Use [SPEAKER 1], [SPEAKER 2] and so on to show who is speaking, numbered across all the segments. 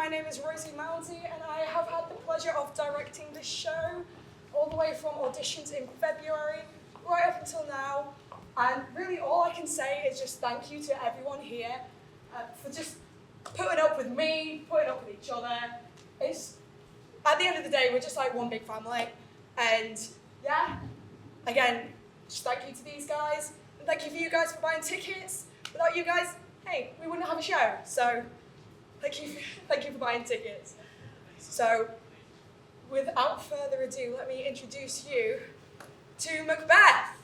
[SPEAKER 1] my name is Rosie Mounty, and I have had the pleasure of directing this show all the way from auditions in February right up until now. And really all I can say is just thank you to everyone here for just putting up with me, putting up with each other. It's, at the end of the day, we're just like one big family. And yeah, again, just thank you to these guys. And thank you for you guys for buying tickets. Without you guys, hey, we wouldn't have a show. So thank you for buying tickets. So without further ado, let me introduce you to Macbeth.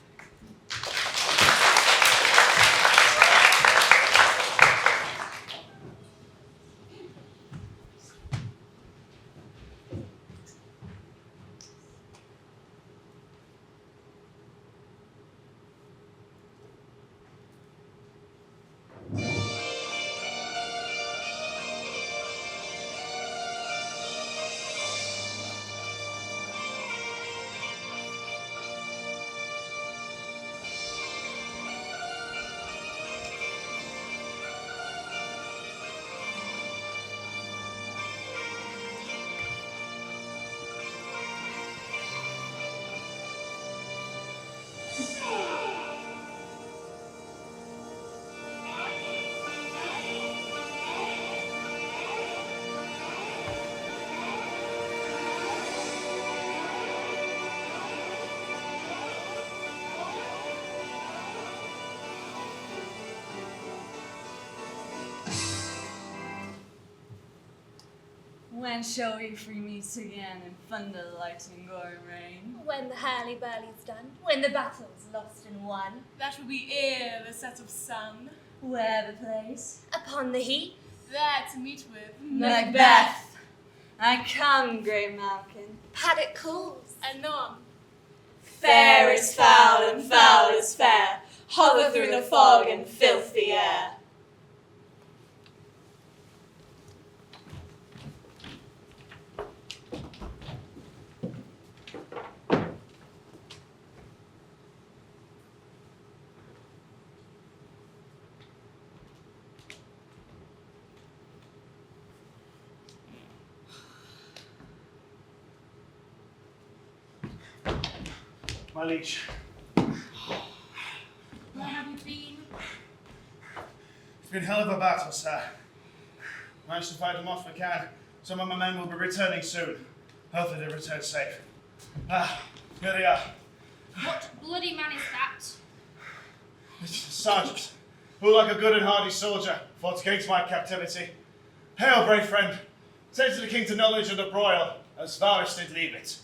[SPEAKER 2] When shall we free meet again in thunder, lightning, or rain?
[SPEAKER 3] When the hurly-burly's done, when the battle's lost and won.
[SPEAKER 4] That will be ere the set of sun.
[SPEAKER 2] Where the place?
[SPEAKER 3] Upon the heath.
[SPEAKER 4] There to meet with
[SPEAKER 2] Macbeth. I come, grey Malkin.
[SPEAKER 3] Paddock calls.
[SPEAKER 4] anon.
[SPEAKER 5] Fair is foul and foul is fair, hover through the fog and filthy air.
[SPEAKER 6] My liege.
[SPEAKER 4] Where have you been?
[SPEAKER 6] It's been hell of a battle, sir. Managed to fight them off if we can. Some of my men will be returning soon. Hopefully they return safe. Here they are.
[SPEAKER 4] What bloody man is that?
[SPEAKER 6] It's a sergeant, who, like a good and hardy soldier, fought against my captivity. Hail, brave friend. Say to the king to knowledge of the broil, as Varus did leave it.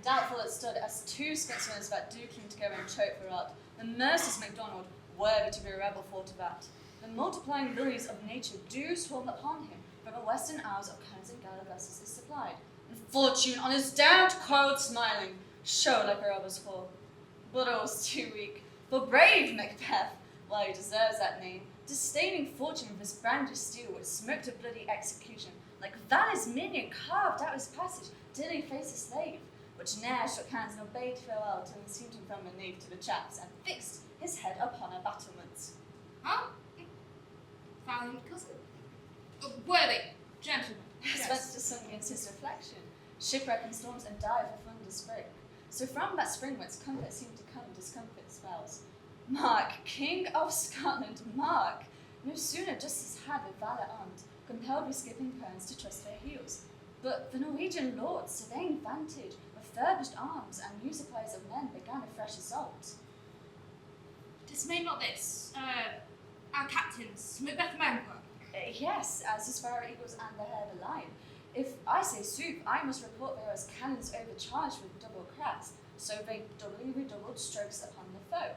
[SPEAKER 2] Doubtful it stood as two Scotsmen about duking together and choke for art, and Mercer's MacDonald, worthy to be a rebel for to that. The multiplying lilies of nature do swarm upon him, from the western isles of Cairns and Galapagos is supplied, and fortune on his damned cold smiling, showed like a robber's fall. But it was too weak, for brave Macbeth, while he deserves that name, disdaining fortune with his brandished steel which smote to bloody execution, like Valor's minion carved out his passage, till he faced a slave, which ne'er shook hands nor bade farewell till he seemed him from the knave to the chaps, and fixed his head upon a battlement.
[SPEAKER 4] Huh? Valiant cousin? Worthy gentleman.
[SPEAKER 2] Spencer sung against his reflection, shipwreck in storms and die for thunder's break. So from that spring whence comfort seemed to come, discomfort spells. Mark, King of Scotland, Mark! No sooner justice had with valour armed, compelled with skipping kerns to trust their heels. But the Norwegian lords, surveying vantage, refurbished arms, and new supplies of men began a fresh assault.
[SPEAKER 4] Dismay not this, our captains, Macbeth and Emperor.
[SPEAKER 2] Yes, as his fire eagles and the hair align. If I say sooth, I must report there as cannons overcharged with double cracks, so they doubly redoubled strokes upon the foe.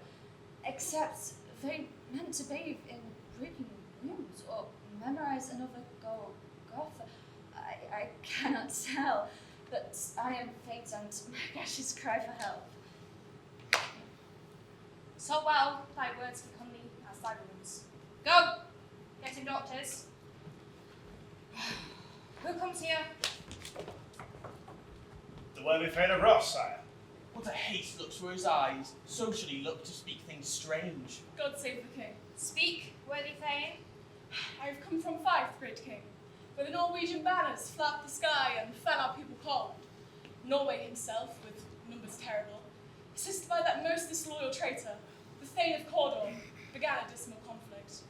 [SPEAKER 2] Except they meant to bathe in reeking wounds, or memorize another Golgotha. I cannot tell, but I am faint and my gashes cry for help.
[SPEAKER 4] So well thy words become thee as thy wounds. Go! Get him doctors. Who comes here?
[SPEAKER 6] The worthy Thane of Ross, sire.
[SPEAKER 7] What a haste looks for his eyes, so should he look to speak things strange.
[SPEAKER 4] God save the king. Speak, worthy Thane. I have come from Fife, great king.
[SPEAKER 8] where the Norwegian banners flapped the sky and fell our people cold. Norway himself, with numbers terrible, assisted by that most disloyal traitor, the Thane of Cawdor, began a dismal conflict,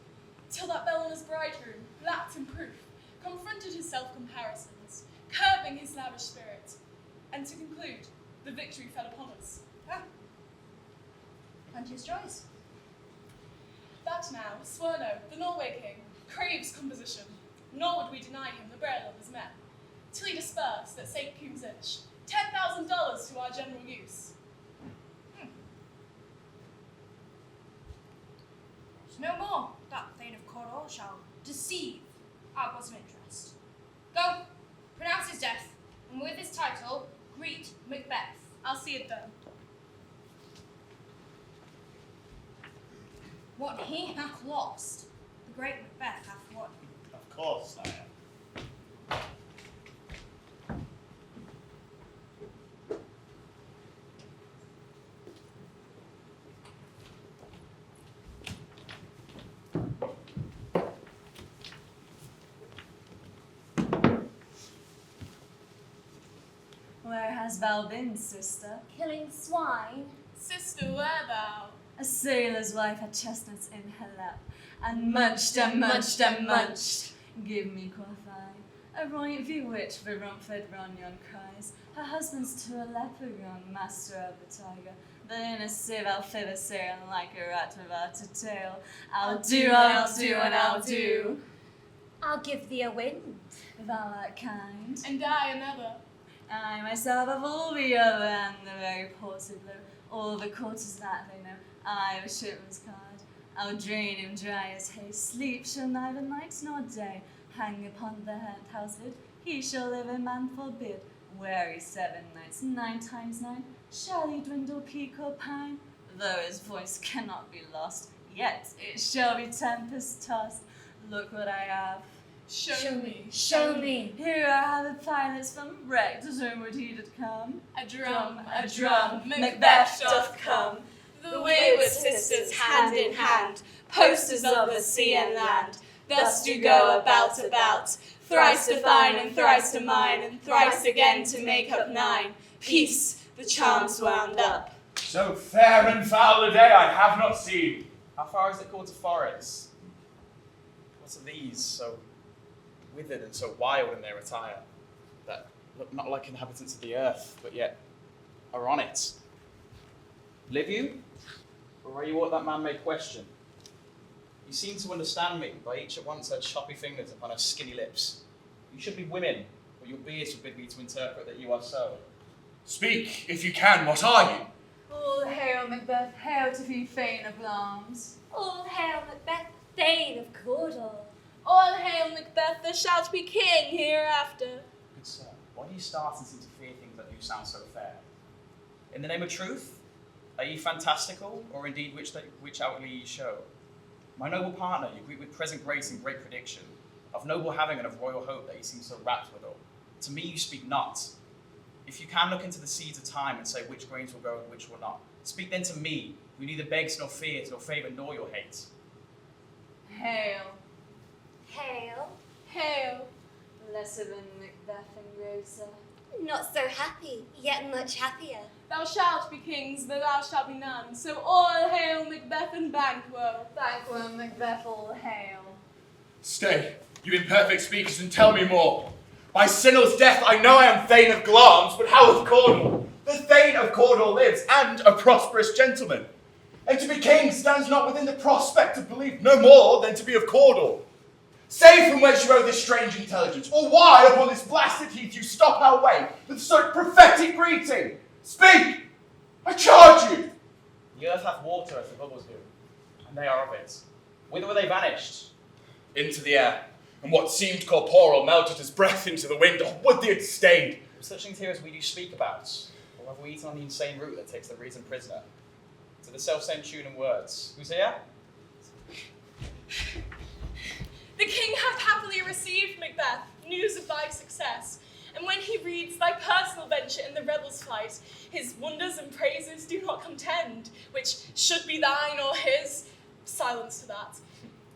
[SPEAKER 8] till that Belena's bridegroom, lapped in proof, confronted his self-comparisons, curbing his lavish spirit, and to conclude, the victory fell upon us.
[SPEAKER 4] And his joys.
[SPEAKER 8] That now, Swerno, the Norway king, craves composition, nor would we deny him the burial of his men, till he dispersed at St. Cumsitch $10,000 to our general use.
[SPEAKER 4] No more that Thane of Cawdor shall deceive our bosom interest. Go, pronounce his death, and with his title, greet Macbeth.
[SPEAKER 8] I'll see it done.
[SPEAKER 4] What he hath lost, the great Macbeth hath won.
[SPEAKER 6] Of course, sire.
[SPEAKER 2] Where hast thou been, sister?
[SPEAKER 3] Killing swine.
[SPEAKER 8] Sister, where thou?
[SPEAKER 2] A sailor's wife had chestnuts in her lap, and munched and munched and munched. Give me, quoth I, a right view which the rump-fed Runyon cries. Her husband's to a leper young master of the tiger. But in a sieve I'll fib sail like a rat without a tail. I'll do, and I'll do.
[SPEAKER 3] I'll give thee a wind.
[SPEAKER 2] Thou art kind.
[SPEAKER 8] And I another.
[SPEAKER 2] I myself have all the other and the very ported low. All the quarters that they know. I the shipman's card. I'll drain him dry as hay. Sleep shall neither night nor day. Hang upon the house lid. He shall live and man forbid. Weary 7 nights, 9 times 9. Shall he dwindle peak or pine? Though his voice cannot be lost, yet it shall be tempest tossed. Look what I have.
[SPEAKER 8] Show me.
[SPEAKER 3] Show me.
[SPEAKER 2] Here I have the pilots from wreck to homeward he did come.
[SPEAKER 8] A drum,
[SPEAKER 2] a drum,
[SPEAKER 5] Macbeth doth come. The wayward sisters, hand in hand, posters of the sea and land, thus do go about, thrice to thine and thrice to mine, and thrice again to make up 9. Peace, the charms wound up.
[SPEAKER 9] So fair and foul a day I have not seen.
[SPEAKER 7] How far is it called to Forres? What are these, so withered and so wild in their attire, that look not like inhabitants of the earth, but yet are on it? Live you? Or are you what that man may question? You seem to understand me, by each at once her choppy fingers upon her skinny lips. You should be women, but your beards forbid me to interpret that you are so.
[SPEAKER 9] Speak, if you can, what are you?
[SPEAKER 2] All hail Macbeth, hail to thee, Thane of Glamis.
[SPEAKER 3] All hail Macbeth, Thane of Cawdor.
[SPEAKER 5] All hail Macbeth, thou shalt be king hereafter.
[SPEAKER 7] Good sir, why do you start and seem to fear things that do sound so fair? In the name of truth, are ye fantastical, or indeed which outwardly ye show? My noble partner, you greet with present grace and great prediction, of noble having and of royal hope that ye seem so rapt withal. To me you speak not. If you can look into the seeds of time and say which grains will grow and which will not, speak then to me, who neither begs nor fears nor favour nor your hate.
[SPEAKER 2] Hail.
[SPEAKER 3] Hail.
[SPEAKER 8] Hail.
[SPEAKER 2] Lesser than Macbeth and Rosa.
[SPEAKER 3] Not so happy, yet much happier.
[SPEAKER 8] Thou shalt be kings, though thou shalt be none. So all hail Macbeth and Banquo.
[SPEAKER 2] Banquo and Macbeth, all hail.
[SPEAKER 9] Stay, you imperfect speakers, and tell me more. By Sinel's death I know I am Thane of Glamis, but how of Cawdor? The Thane of Cawdor lives, and a prosperous gentleman. And to be king stands not within the prospect of belief, no more than to be of Cawdor. Say from whence you owe this strange intelligence, or why upon this blasted heath you stop our way with such prophetic greeting. Speak! I charge you!
[SPEAKER 7] The earth hath water as the bubbles do, and they are of it. Whither were they vanished?
[SPEAKER 9] Into the air, and what seemed corporeal melted as breath into the wind. Oh, would they had stayed!
[SPEAKER 7] Such things here as we do speak about, or have we eaten on the insane root that takes the reason prisoner? To the self-same tune and words. Who's here?
[SPEAKER 8] The king hath happily received, Macbeth, news of thy success. And when he reads thy personal venture in the rebels' fight, his wonders and praises do not contend, which should be thine or his. Silence to that.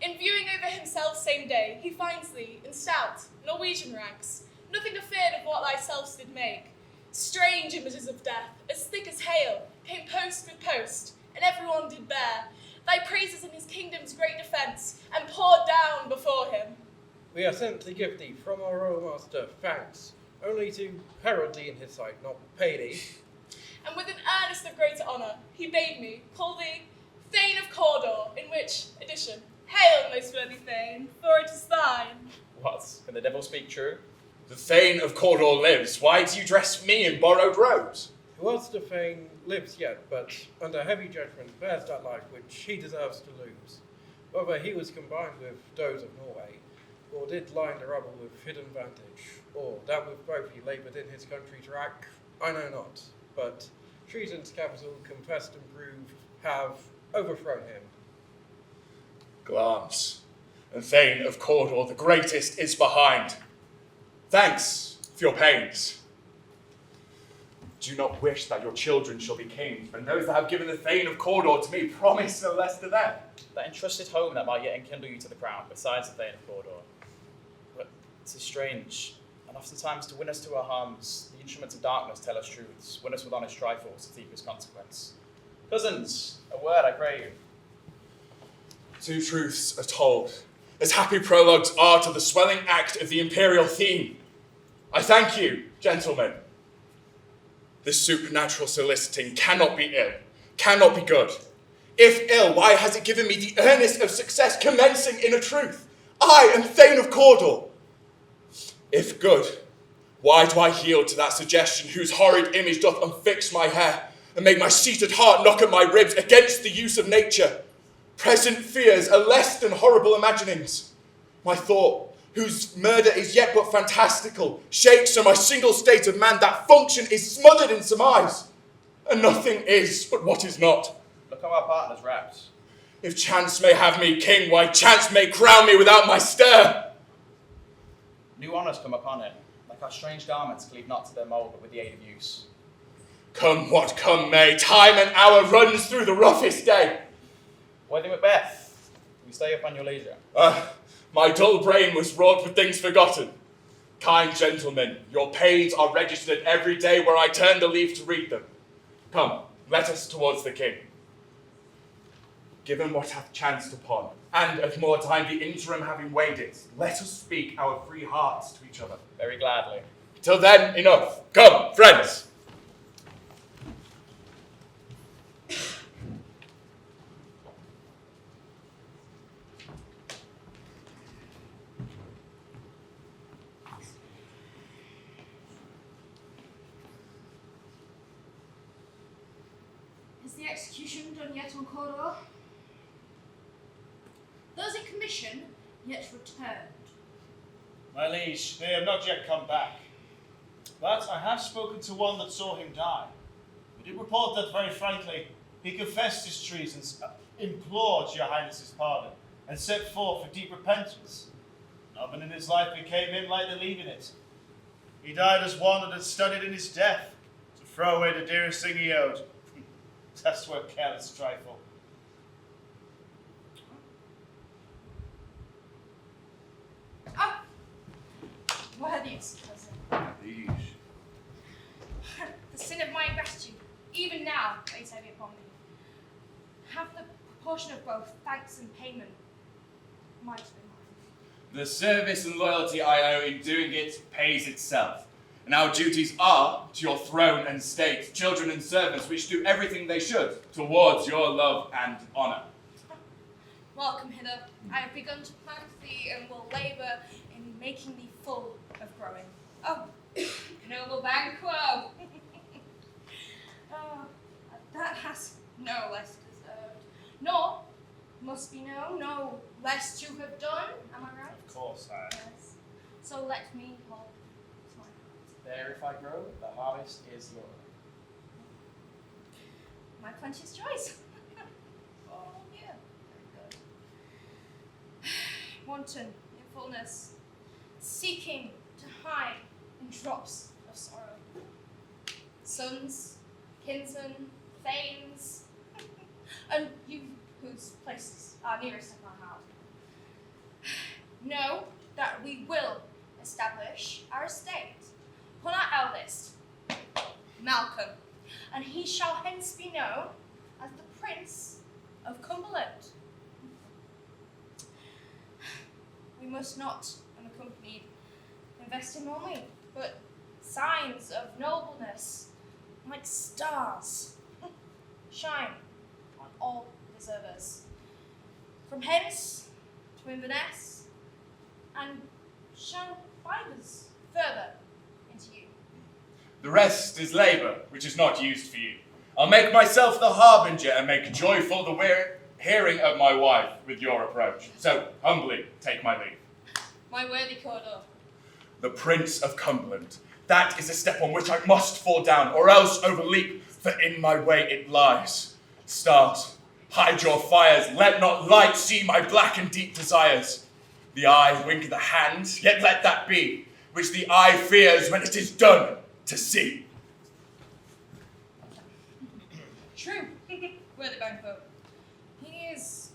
[SPEAKER 8] In viewing over himself same day, he finds thee in stout Norwegian ranks, nothing afeard of what thyself did make. Strange images of death, as thick as hail, came post with post, and everyone did bear thy praises in his kingdom's great defence, and poured down before him.
[SPEAKER 10] We are sent to give thee from our royal master thanks, only to herald thee in his sight, not pay thee.
[SPEAKER 8] And with an earnest of greater honour, he bade me call thee Thane of Cawdor, in which edition, hail, most worthy Thane, for it is thine.
[SPEAKER 7] What? Can the devil speak true?
[SPEAKER 9] The Thane of Cawdor lives. Why do you dress me in borrowed robes?
[SPEAKER 10] Whilst the Thane lives yet, but under heavy judgment bears that life which he deserves to lose. Whether he was combined with those of Norway, or did lie in the rubble with hidden vantage, or that with both he laboured in his country's wrack, I know not, but treason's capital, confessed and proved, have overthrown him.
[SPEAKER 9] Glance, and Thane of Cawdor, the greatest, is behind. Thanks for your pains. Do you not wish that your children shall be kings, and those that have given the Thane of Cawdor to me promise no less to them?
[SPEAKER 7] That entrusted home that might yet enkindle you to the crown, besides the Thane of Cawdor. But 'tis strange, and oftentimes to win us to our harms, the instruments of darkness tell us truths, win us with honest trifles to deepest consequence. Cousins, a word, I pray you.
[SPEAKER 9] Two truths are told, as happy prologues are to the swelling act of the imperial theme. I thank you, gentlemen. This supernatural soliciting cannot be ill, cannot be good. If ill, why has it given me the earnest of success commencing in a truth? I am Thane of Cawdor. If good, why do I yield to that suggestion whose horrid image doth unfix my hair and make my seated heart knock at my ribs against the use of nature? Present fears are less than horrible imaginings. My thought, whose murder is yet but fantastical, shakes so my single state of man that function is smothered in surmise, and nothing is but what is not.
[SPEAKER 7] Look how our partner's wrapped.
[SPEAKER 9] If chance may have me king, why chance may crown me without my stir.
[SPEAKER 7] New honours come upon him, like our strange garments cleave not to their mould, but with the aid of use.
[SPEAKER 9] Come what come may, time and hour runs through the roughest day.
[SPEAKER 7] Worthy Macbeth, we stay upon your leisure.
[SPEAKER 9] My dull brain was wrought with things forgotten. Kind gentlemen, your pains are registered every day where I turn the leaf to read them. Come, let us towards the king. Given what hath chanced upon, and at more time the interim having weighed it, let us speak our free hearts to each other.
[SPEAKER 7] Very gladly.
[SPEAKER 9] Till then, enough. Come, friends.
[SPEAKER 4] Is the execution done yet on Cawdor? Those in commission yet returned.
[SPEAKER 6] My liege, they have not yet come back. But I have spoken to one that saw him die. He did report that, very frankly, he confessed his treasons, implored your highness's pardon, and set forth for deep repentance. Nothing in his life became him like the leaving it. He died as one that had studied in his death to throw away the dearest thing he owed. That's where careless trifle.
[SPEAKER 4] Ah! Worthiest cousin.
[SPEAKER 9] Liege.
[SPEAKER 4] The sin of my ingratitude, even now, lays heavy upon me. Have the proportion of both thanks and payment might be mine.
[SPEAKER 9] The service and loyalty I owe in doing it pays itself. And our duties are to your throne and state, children and servants, which do everything they should towards your love and honour.
[SPEAKER 4] Welcome hither. I have begun to plant thee and will labour in making thee full of growing. Oh, noble Banquo! Oh, that has no less deserved, nor must be known, no less to have done. Am I right?
[SPEAKER 6] Of course, I.
[SPEAKER 4] Yes. So let me hold to my heart.
[SPEAKER 7] There, if I grow, the harvest is yours.
[SPEAKER 4] My plenteous choice. Oh, yeah. Very good. Wanton in fullness, seeking to hide in drops of sorrow. Sons, kinsmen, thanes, and you whose places are nearest at my heart. Know that we will establish our estate upon our eldest, Malcolm, and he shall hence be known as the Prince of Cumberland. We must not, unaccompanied, invest him only, but signs of nobleness, like stars, shine on all deservers. From hence to Inverness, and shall fibers further into you.
[SPEAKER 9] The rest is labour, which is not used for you. I'll make myself the harbinger and make joyful the hearing of my wife with your approach. So, humbly, take my leave.
[SPEAKER 4] My worthy Cawdor,
[SPEAKER 9] The Prince of Cumberland. That is a step on which I must fall down, or else overleap, for in my way it lies. Stars, hide your fires, let not light see my black and deep desires. The eye wink the hand, yet let that be, which the eye fears when it is done to see.
[SPEAKER 4] true, worthy Banquo. He is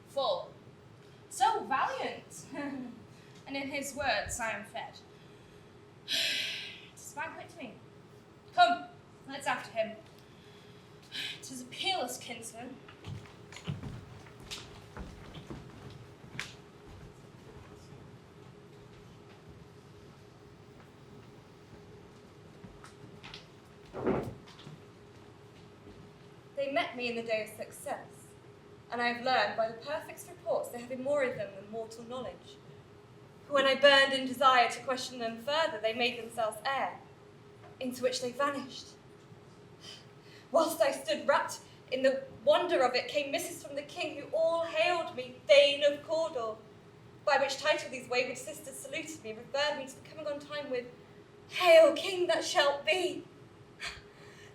[SPEAKER 4] full, so valiant, and in his words I am fed. 'Tis banquet to me. Come, let's after him. 'Tis a peerless kinsman.
[SPEAKER 3] They met me in the day of success, and I have learned by the perfect reports they have in more of them than mortal knowledge. When I burned in desire to question them further, they made themselves air, into which they vanished. Whilst I stood wrapped in the wonder of it, came misses from the king, who all hailed me Thane of Cawdor, by which title these wayward sisters saluted me, and referred me to the coming on time with, Hail, king that shalt be!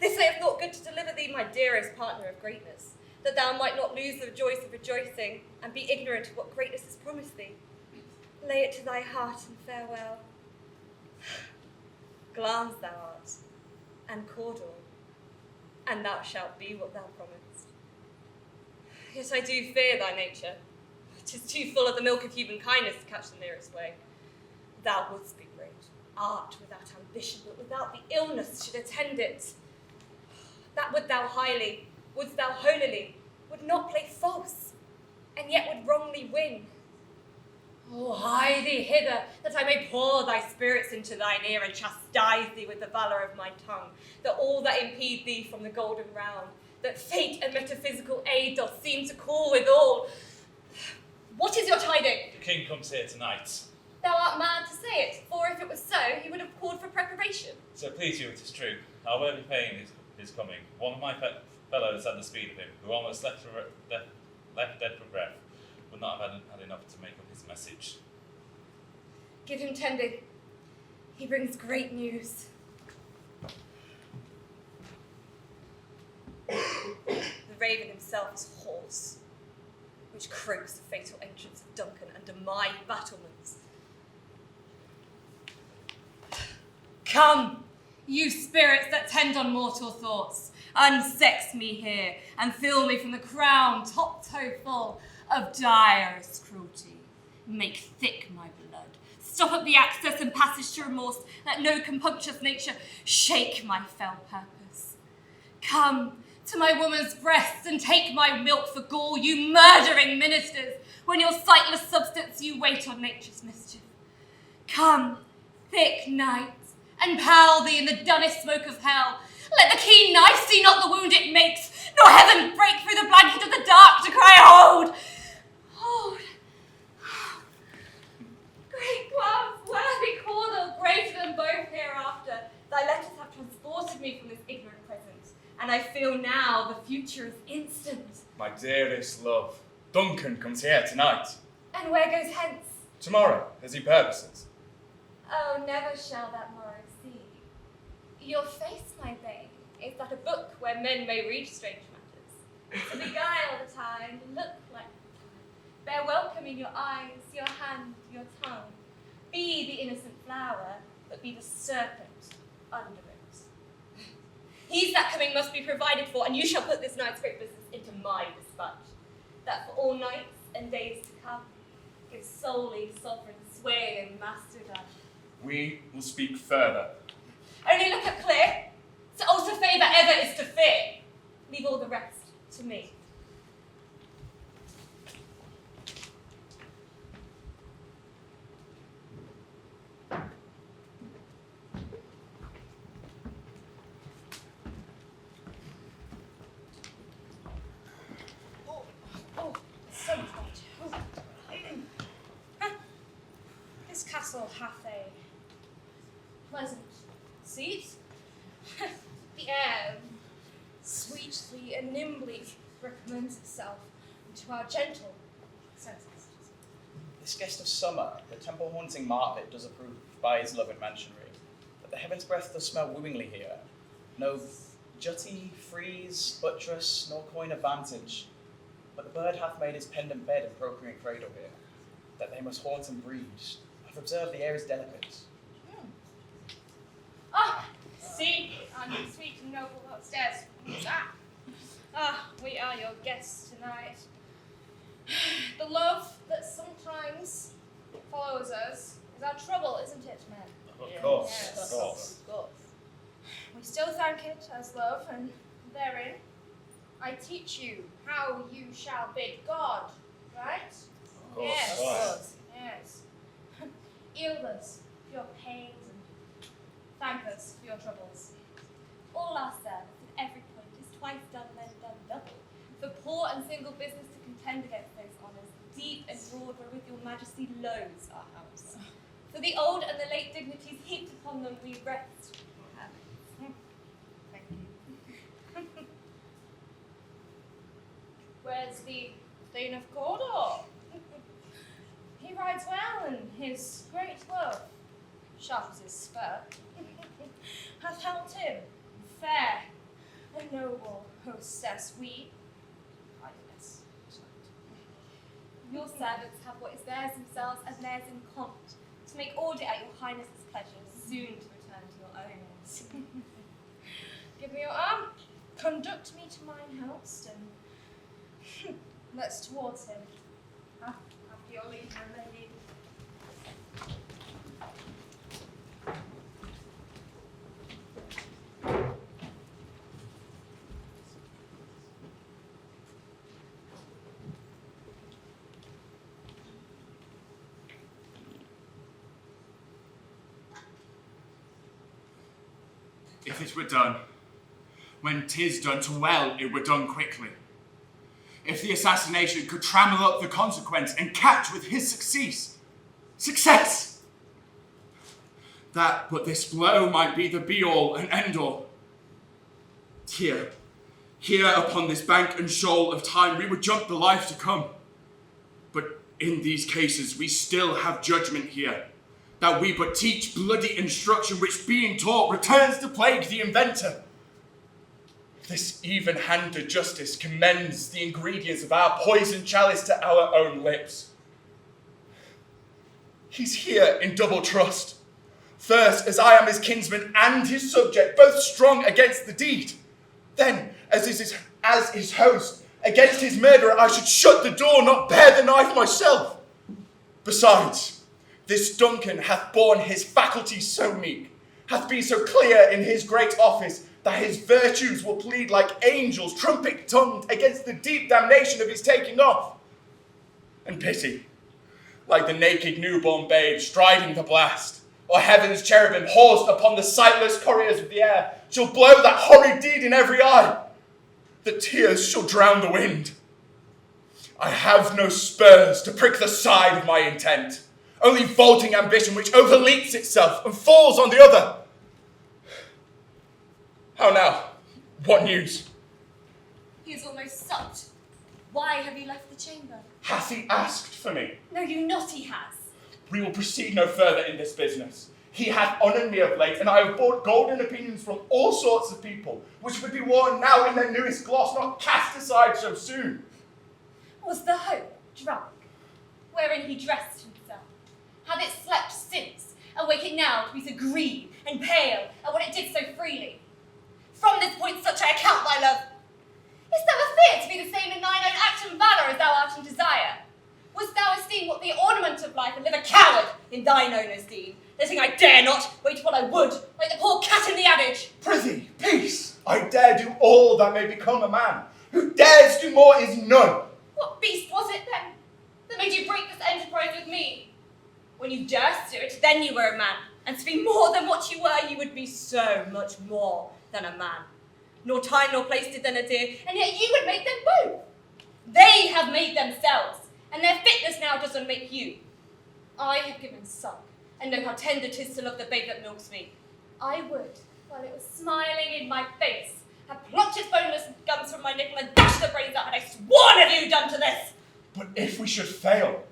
[SPEAKER 3] This I have thought good to deliver thee, my dearest partner of greatness, that thou might not lose the joys of rejoicing, and be ignorant of what greatness has promised thee. Lay it to thy heart and farewell. Glance thou art, and Cawdor, and thou shalt be what thou promised. Yet I do fear thy nature. 'Tis too full of the milk of human kindness to catch the nearest way. Thou wouldst be great, art without ambition, but without the illness should attend it. That would thou highly, wouldst thou holily, would not play false, and yet would wrongly win. Oh, hie thee hither, that I may pour thy spirits into thine ear, and chastise thee with the valour of my tongue, that all that impede thee from the golden round, that fate and metaphysical aid doth seem to call withal. What is your tiding?
[SPEAKER 11] The king comes here tonight.
[SPEAKER 3] Thou art mad to say it, for if it was so, he would have called for preparation.
[SPEAKER 11] So please you, it is true. Our worthy Thane is coming. One of my fellows at the speed of him, who almost left dead for breath, would not have had enough to make up his message.
[SPEAKER 3] Give him tending. He brings great news. The raven himself is hoarse, which croaks the fatal entrance of Duncan under my battlements. Come, you spirits that tend on mortal thoughts, unsex me here, and fill me from the crown top toe full of direst cruelty. Make thick my blood, stop up the access and passage to remorse, let no compunctious nature shake my fell purpose. Come to my woman's breasts and take my milk for gall, you murdering ministers, when your sightless substance you wait on nature's mischief. Come, thick night, and pall thee in the dunnest smoke of hell. Let the keen knife see not the wound it makes, nor heaven break through the blanket of the dark to cry, Hold! Hold! Great clouds, worthy Cawdor, greater than both hereafter, thy letters have transported me from this ignorant present, and I feel now the future is instant.
[SPEAKER 9] My dearest love, Duncan comes here tonight.
[SPEAKER 3] And where goes hence?
[SPEAKER 9] Tomorrow, as he purposes.
[SPEAKER 3] Oh, never shall that morrow see. Your face, my babe, is that a book where men may read strange matters, to beguile the time, look like the time, bear welcome in your eyes, your hand, your tongue. Be the innocent flower, but be the serpent under it. He's that coming must be provided for, and you shall put this night's great business into my dispatch, that for all nights and days to come, its solely sovereign sway and masterdom.
[SPEAKER 9] We will speak further.
[SPEAKER 3] Only look at clear, to alter favour ever is to fear. Leave all the rest to me.
[SPEAKER 4] So much. This castle hath a pleasant seat. The air sweetly and nimbly recommends itself to our gentle senses.
[SPEAKER 7] This guest of summer, the temple-haunting Macbeth does approve by his love and mansionry, but the heaven's breath does smell wooingly here. No jutty, frieze, buttress, nor coign of vantage, but the bird hath made his pendant bed and procreant cradle here, that they must haunt and breed. I've observed the air is delicate.
[SPEAKER 4] Ah, see, and sweet and noble upstairs. Who's that? Ah, we are your guests tonight. The love that sometimes follows us is our trouble, isn't it, men?
[SPEAKER 11] Of course,
[SPEAKER 4] Yes.
[SPEAKER 11] of course.
[SPEAKER 4] We still thank it as love, and therein I teach you how you shall bid God, right?
[SPEAKER 11] Of course,
[SPEAKER 4] Yes.
[SPEAKER 11] of course.
[SPEAKER 4] Yes. Yield us for your pains and thank us for your troubles.
[SPEAKER 3] All our service in every point is twice done, then done double. For poor and single business to contend against those honours, deep and broad wherewith your majesty loads our house. For the old and the late dignities heaped upon them we rest.
[SPEAKER 4] Thank you. Where's the Thane of Cawdor? He rides well, and his great love, sharp as his spur, hath helped him, fair and noble hostess we. Idleness.
[SPEAKER 3] Your servants have what is theirs themselves and theirs in common, to make order at your highness's pleasure, soon to return to your owners.
[SPEAKER 4] Give me your arm, conduct me to mine host, and let's towards him. After your leave, my lady.
[SPEAKER 9] If it were done, when 'tis done to well, it were done quickly. If the assassination could trammel up the consequence and catch with his success, that but this blow might be the be-all and end-all. Here upon this bank and shoal of time, we would jump the life to come. But in these cases, we still have judgment here, that we but teach bloody instruction, which being taught returns to plague the inventor. This even-handed justice commends the ingredients of our poison chalice to our own lips. He's here in double trust. First, as I am his kinsman and his subject, both strong against the deed. Then, as his host, against his murderer, I should shut the door, not bear the knife myself. Besides, this Duncan hath borne his faculties so meek, hath been so clear in his great office, that his virtues will plead like angels, trumpet-tongued, against the deep damnation of his taking off. And pity, like the naked newborn babe striding the blast, or heaven's cherubim horsed upon the sightless couriers of the air, shall blow that horrid deed in every eye, that tears shall drown the wind. I have no spurs to prick the side of my intent, only vaulting ambition which overleaps itself and falls on the other. How now? What news?
[SPEAKER 3] He is almost supped. Why have you left the chamber?
[SPEAKER 9] Hath he asked for me?
[SPEAKER 3] No, you not he has.
[SPEAKER 9] We will proceed no further in this business. He hath honoured me of late, and I have bought golden opinions from all sorts of people, which would be worn now in their newest gloss, not cast aside so soon.
[SPEAKER 3] Was the hope drunk, wherein he dressed himself? Hath it slept since, and wake it now to be so green and pale, and what it did so freely? From this point such I account thy love. Is thou a fear to be the same in thine own act and valour as thou art in desire? Wouldst thou esteem what the ornament of life, and live a coward in thine own esteem, letting I dare not wait what I would, like the poor cat in the adage?
[SPEAKER 9] Prithee, peace! I dare do all that may become a man. Who dares do more is none.
[SPEAKER 3] What beast was it then that made you break this enterprise with me? When you durst do it, then you were a man, and to be more than what you were, you would be so much more than a man. Nor time nor place did then adhere, and yet you would make them both. They have made themselves, and their fitness now doesn't make you. I have given suck, and know how tender 'tis to love the babe that milks me. I would, while it was smiling in my face, have plucked its boneless gums from my nipple and dashed the brains out had I sworn have you done to this.
[SPEAKER 9] But if we should fail?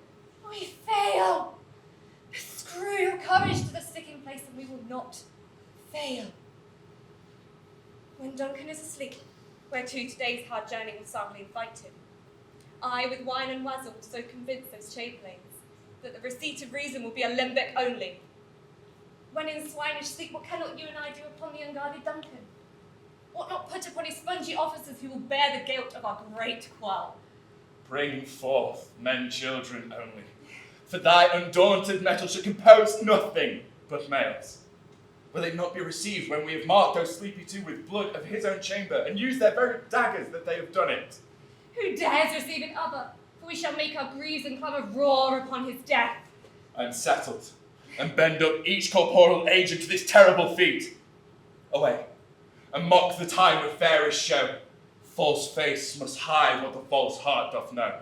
[SPEAKER 3] We fail. Screw your courage to the sticking place, and we will not fail. When Duncan is asleep, whereto today's hard journey will soundly invite him, I with wine and wazzle will so convince those chamberlains that the receipt of reason will be a limbeck only. When in swinish sleep, what cannot you and I do upon the unguarded Duncan? What not put upon his spongy officers who will bear the guilt of our great quarrel?
[SPEAKER 9] Bring forth men children only, for thy undaunted metal should compose nothing but males. Will it not be received when we have marked those sleepy two with blood of his own chamber, and used their very daggers that they have done it?
[SPEAKER 3] Who dares receive it other? For we shall make our griefs and clamour roar upon his death.
[SPEAKER 9] I am settled, and bend up each corporal agent to this terrible feat. Away, and mock the time with fairest show. False face must hide what the false heart doth know.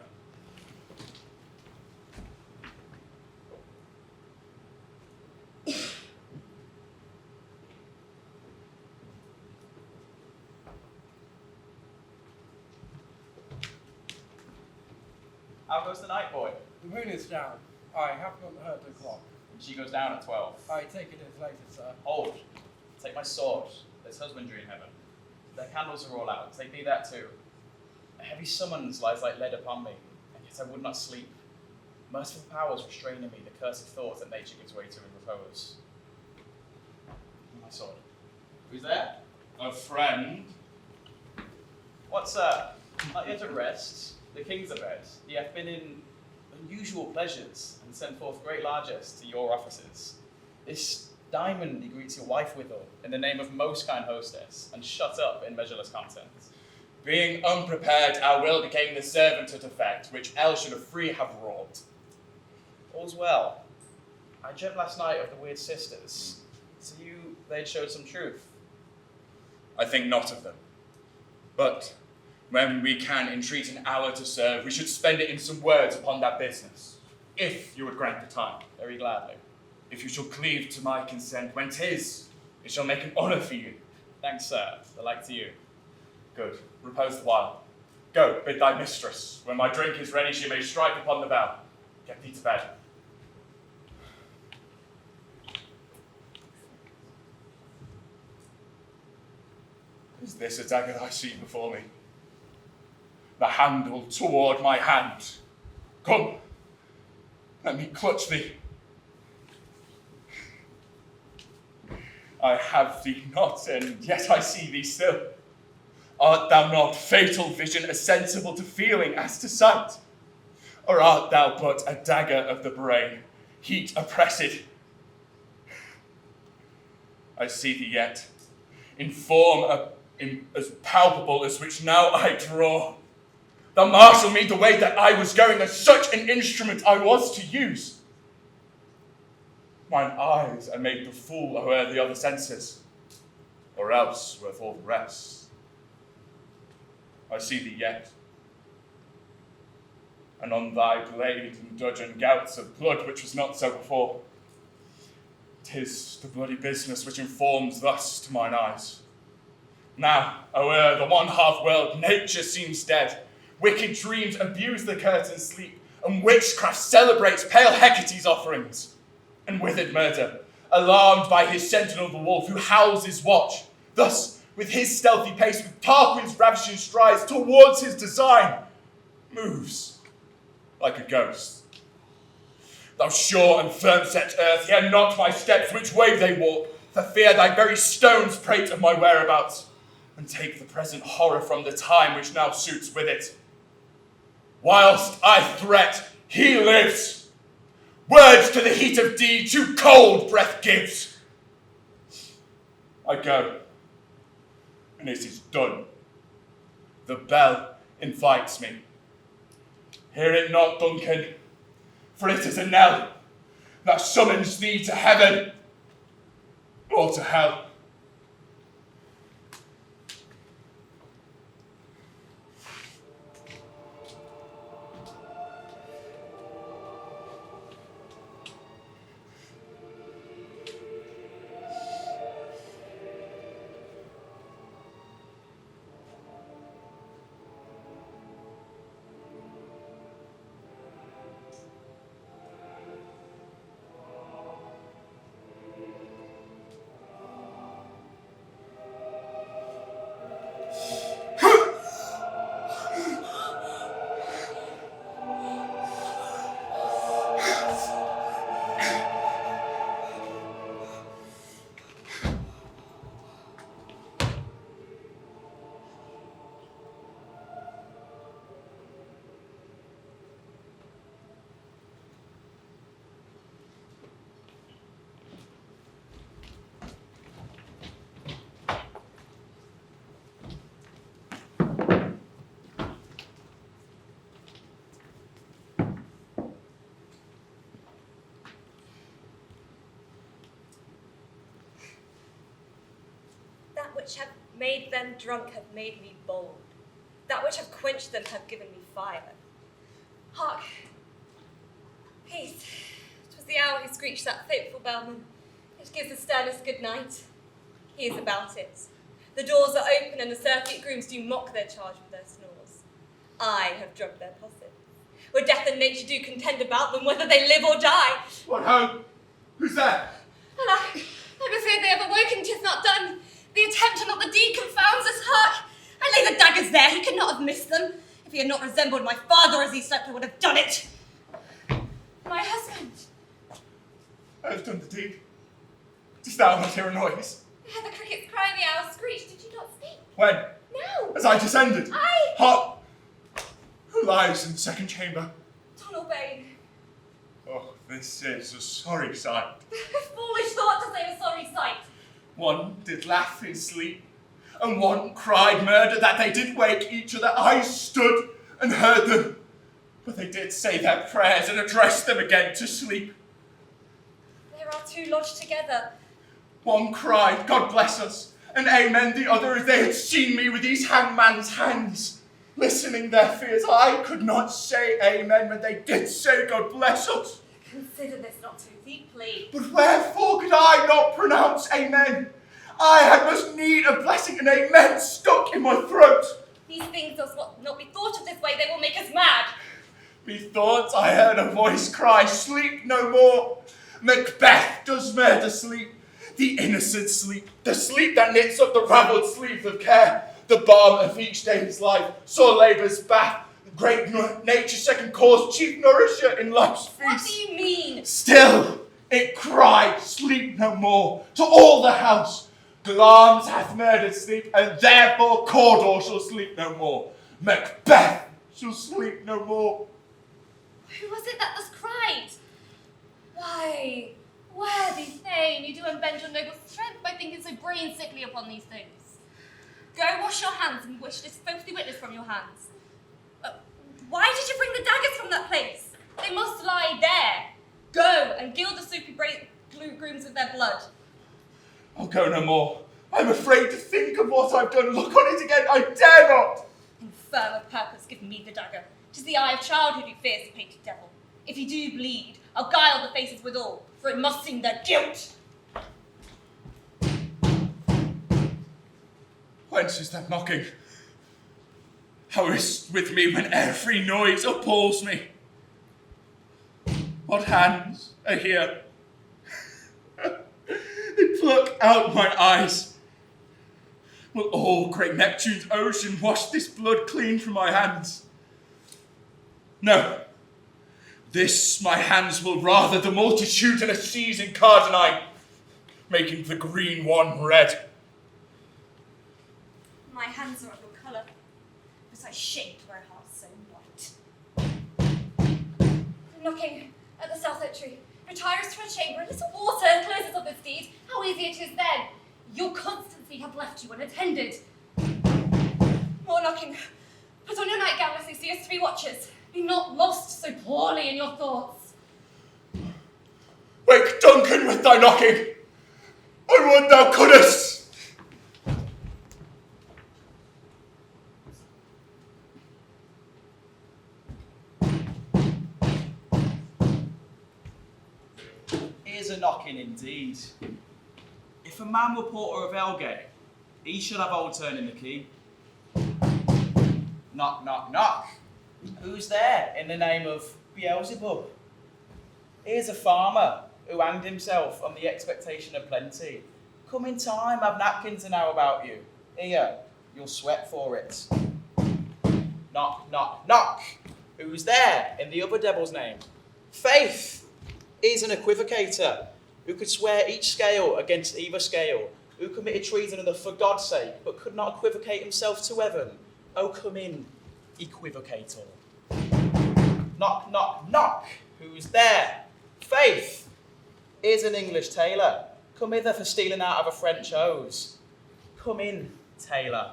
[SPEAKER 7] How goes the night, boy?
[SPEAKER 10] The moon is down. I have not heard the clock.
[SPEAKER 7] And she goes down at 12.
[SPEAKER 10] I take it as later, sir.
[SPEAKER 7] Hold. Take my sword. There's husbandry in heaven. Their candles are all out. Take me that too. A heavy summons lies like lead upon me, and yet I would not sleep. Merciful powers restrain in me the cursed thoughts that nature gives way to in repose. My sword. Who's there?
[SPEAKER 9] A friend?
[SPEAKER 7] What, sir? Not yet at rest. The king's abed. He hath been in unusual pleasures, and sent forth great largesse to your offices. This diamond he greets your wife withal, in the name of most kind hostess, and shut up in measureless contents.
[SPEAKER 9] Being unprepared, our will became the servant at effect, which else should a free have wrought.
[SPEAKER 7] All's well. I dreamt last night of the weird sisters. To you, they'd showed some truth.
[SPEAKER 9] I think not of them. But when we can entreat an hour to serve, we should spend it in some words upon that business, if you would grant the time.
[SPEAKER 7] Very gladly.
[SPEAKER 9] If you shall cleave to my consent, when 'tis, it shall make an honour for you.
[SPEAKER 7] Thanks, sir. The like to you.
[SPEAKER 9] Good. Repose the while. Go, bid thy mistress. When my drink is ready, she may strike upon the bell. Get thee to bed. Is this a dagger I see before me? The handle toward my hand. Come, let me clutch thee. I have thee not, and yet I see thee still. Art thou not, fatal vision, as sensible to feeling as to sight? Or art thou but a dagger of the brain, heat oppressed? I see thee yet, in form as palpable as which now I draw. Thou marshal me the way that I was going, as such an instrument I was to use. Mine eyes I made the fool o'er the other senses, or else worth all the rest. I see thee yet, and on thy blade and dudgeon gouts of blood which was not so before. 'Tis the bloody business which informs thus to mine eyes. Now, o'er the one half world nature seems dead, wicked dreams abuse the curtain's sleep, and witchcraft celebrates pale Hecate's offerings. And withered murder, alarmed by his sentinel the wolf, who howls his watch, thus with his stealthy pace, with Tarquin's ravishing strides towards his design, moves like a ghost. Thou sure and firm-set earth, hear not my steps which way they walk, for fear thy very stones prate of my whereabouts, and take the present horror from the time which now suits with it. Whilst I threat, He lives. Words to the heat of deed too cold breath gives. I go, and it is done. The bell invites me. Hear it not, Duncan, for it is a knell that summons thee to heaven or to hell.
[SPEAKER 3] That which have made them drunk have made me bold. That which have quenched them have given me fire. Hark! Peace. 'Twas the hour he screeched that fateful bellman. It gives the sternest good night. He is about it. The doors are open and the surfeit grooms do mock their charge with their snores. I have drugged their posset. Where death and nature do contend about them, whether they live or die.
[SPEAKER 9] What ho? Who's that?
[SPEAKER 3] Alack, I'm afraid they have awoken, 'tis not done. The attempt and not the deed confounds us. Hark! I lay the daggers there, he could not have missed them. If he had not resembled my father as he slept, I would have done it. My husband.
[SPEAKER 9] I have done the deed. Dost thou not hear a noise?
[SPEAKER 3] I heard the crickets cry and the owls screech. Did you not speak?
[SPEAKER 9] When?
[SPEAKER 3] No.
[SPEAKER 9] As I descended.
[SPEAKER 3] I.
[SPEAKER 9] Hark! Who lies in the second chamber?
[SPEAKER 3] Donal Bain.
[SPEAKER 9] Oh, this is a sorry sight.
[SPEAKER 3] Foolish thought to say a sorry sight.
[SPEAKER 9] One did laugh in sleep, and one cried murder that they did wake each other. I stood and heard them, but they did say their prayers and address them again to sleep.
[SPEAKER 3] There are two lodged together.
[SPEAKER 9] One cried, God bless us, and amen the other, as they had seen me with these hangman's hands, listening their fears. I could not say amen, but they did say God bless us.
[SPEAKER 3] Consider this not too deeply.
[SPEAKER 9] But wherefore could I not pronounce amen? I had must need a blessing, and amen stuck in my throat.
[SPEAKER 3] These things must not be thought of this way, they will make us mad.
[SPEAKER 9] Methought I heard a voice cry, sleep no more. Macbeth does murder sleep, the innocent sleep, the sleep that knits up the ravelled sleeve of care, the balm of each day's life, sore labour's bath, great nature's second cause, chief nourisher in life's feast.
[SPEAKER 3] What do you mean?
[SPEAKER 9] Still, it cried, sleep no more, to all the house. Glamis hath murdered sleep, and therefore Cawdor shall sleep no more. Macbeth shall sleep no more.
[SPEAKER 3] Who was it that thus cried? Why, worthy Thane, you do unbend your noble strength by thinking so brain sickly upon these things. Go wash your hands and wish this filthy witness from your hands. Why did you bring the daggers from that place? They must lie there. Go and gild the soupy grooms with their blood.
[SPEAKER 9] I'll go no more. I'm afraid to think of what I've done. Look on it again. I dare not.
[SPEAKER 3] Infirm of purpose, give me the dagger. 'Tis the eye of childhood who fears the painted devil. If you do bleed, I'll guile the faces withal, for it must seem their guilt.
[SPEAKER 9] Whence is that knocking? How is't with me when every noise appalls me? What hands are here? They pluck out my eyes. Will all great Neptune's ocean wash this blood clean from my hands? No. This my hands will rather the multitudinous seas in Cardinine, making the green one red.
[SPEAKER 3] My hands are of your colour, but I shaped where hearts so white. Knocking at the south entry. Retires to a chamber, a little water closes up its deed. How easy it is then! Your constancy hath left you unattended. More knocking. Put on your nightgown, lest they see us 3 watches. Be not lost so poorly in your thoughts.
[SPEAKER 9] Wake Duncan with thy knocking! I would thou couldst!
[SPEAKER 7] Here's a knocking indeed. If a man were porter of Elgate, he should have old turn in the key. Knock, knock, knock. Who's there in the name of Beelzebub? Here's a farmer who hanged himself on the expectation of plenty. Come in time, have napkins to know about you. Here, you'll sweat for it. Knock, knock, knock. Who's there in the other devil's name? Faith is an equivocator who could swear each scale against either scale, who committed treason under for God's sake, but could not equivocate himself to heaven. Oh, come in, equivocator. Knock, knock, knock. Who's there? Faith is an English tailor, come hither for stealing out of a French hose. Come in, tailor.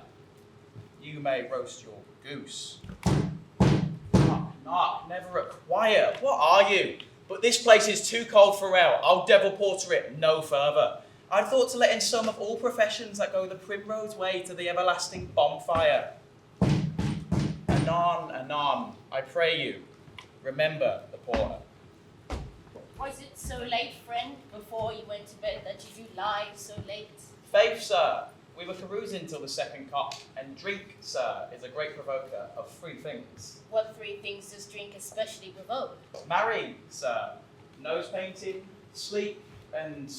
[SPEAKER 7] You may roast your goose. Knock, knock, never acquire. What are you? But this place is too cold for ale. I'll devil porter it no further. I thought to let in some of all professions that go the primrose way to the everlasting bonfire. Anon, anon, I pray you, remember the porter.
[SPEAKER 12] Was it so late, friend, before you went to bed that you do lie so late?
[SPEAKER 7] Faith, sir, we were carousing till the second cock, and drink, sir, is a great provoker of 3 things.
[SPEAKER 12] What 3 things does drink especially provoke?
[SPEAKER 7] Marry, sir, nose painting, sleep, and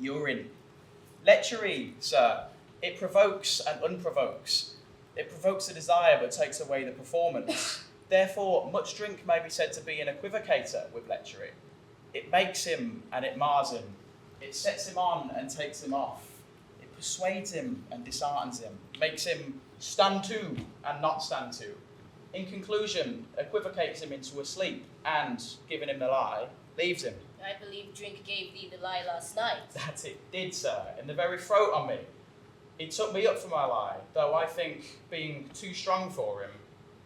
[SPEAKER 7] urine. Lechery, sir, it provokes and unprovokes. It provokes the desire but takes away the performance. Therefore, much drink may be said to be an equivocator with lechery. It makes him and it mars him. It sets him on and takes him off. It persuades him and disheartens him. Makes him stand to and not stand to. In conclusion, equivocates him into a sleep and, giving him the lie, leaves him.
[SPEAKER 12] I believe drink gave thee the lie last night.
[SPEAKER 7] That it did, sir, in the very throat on me. He took me up for my lie, though I think being too strong for him,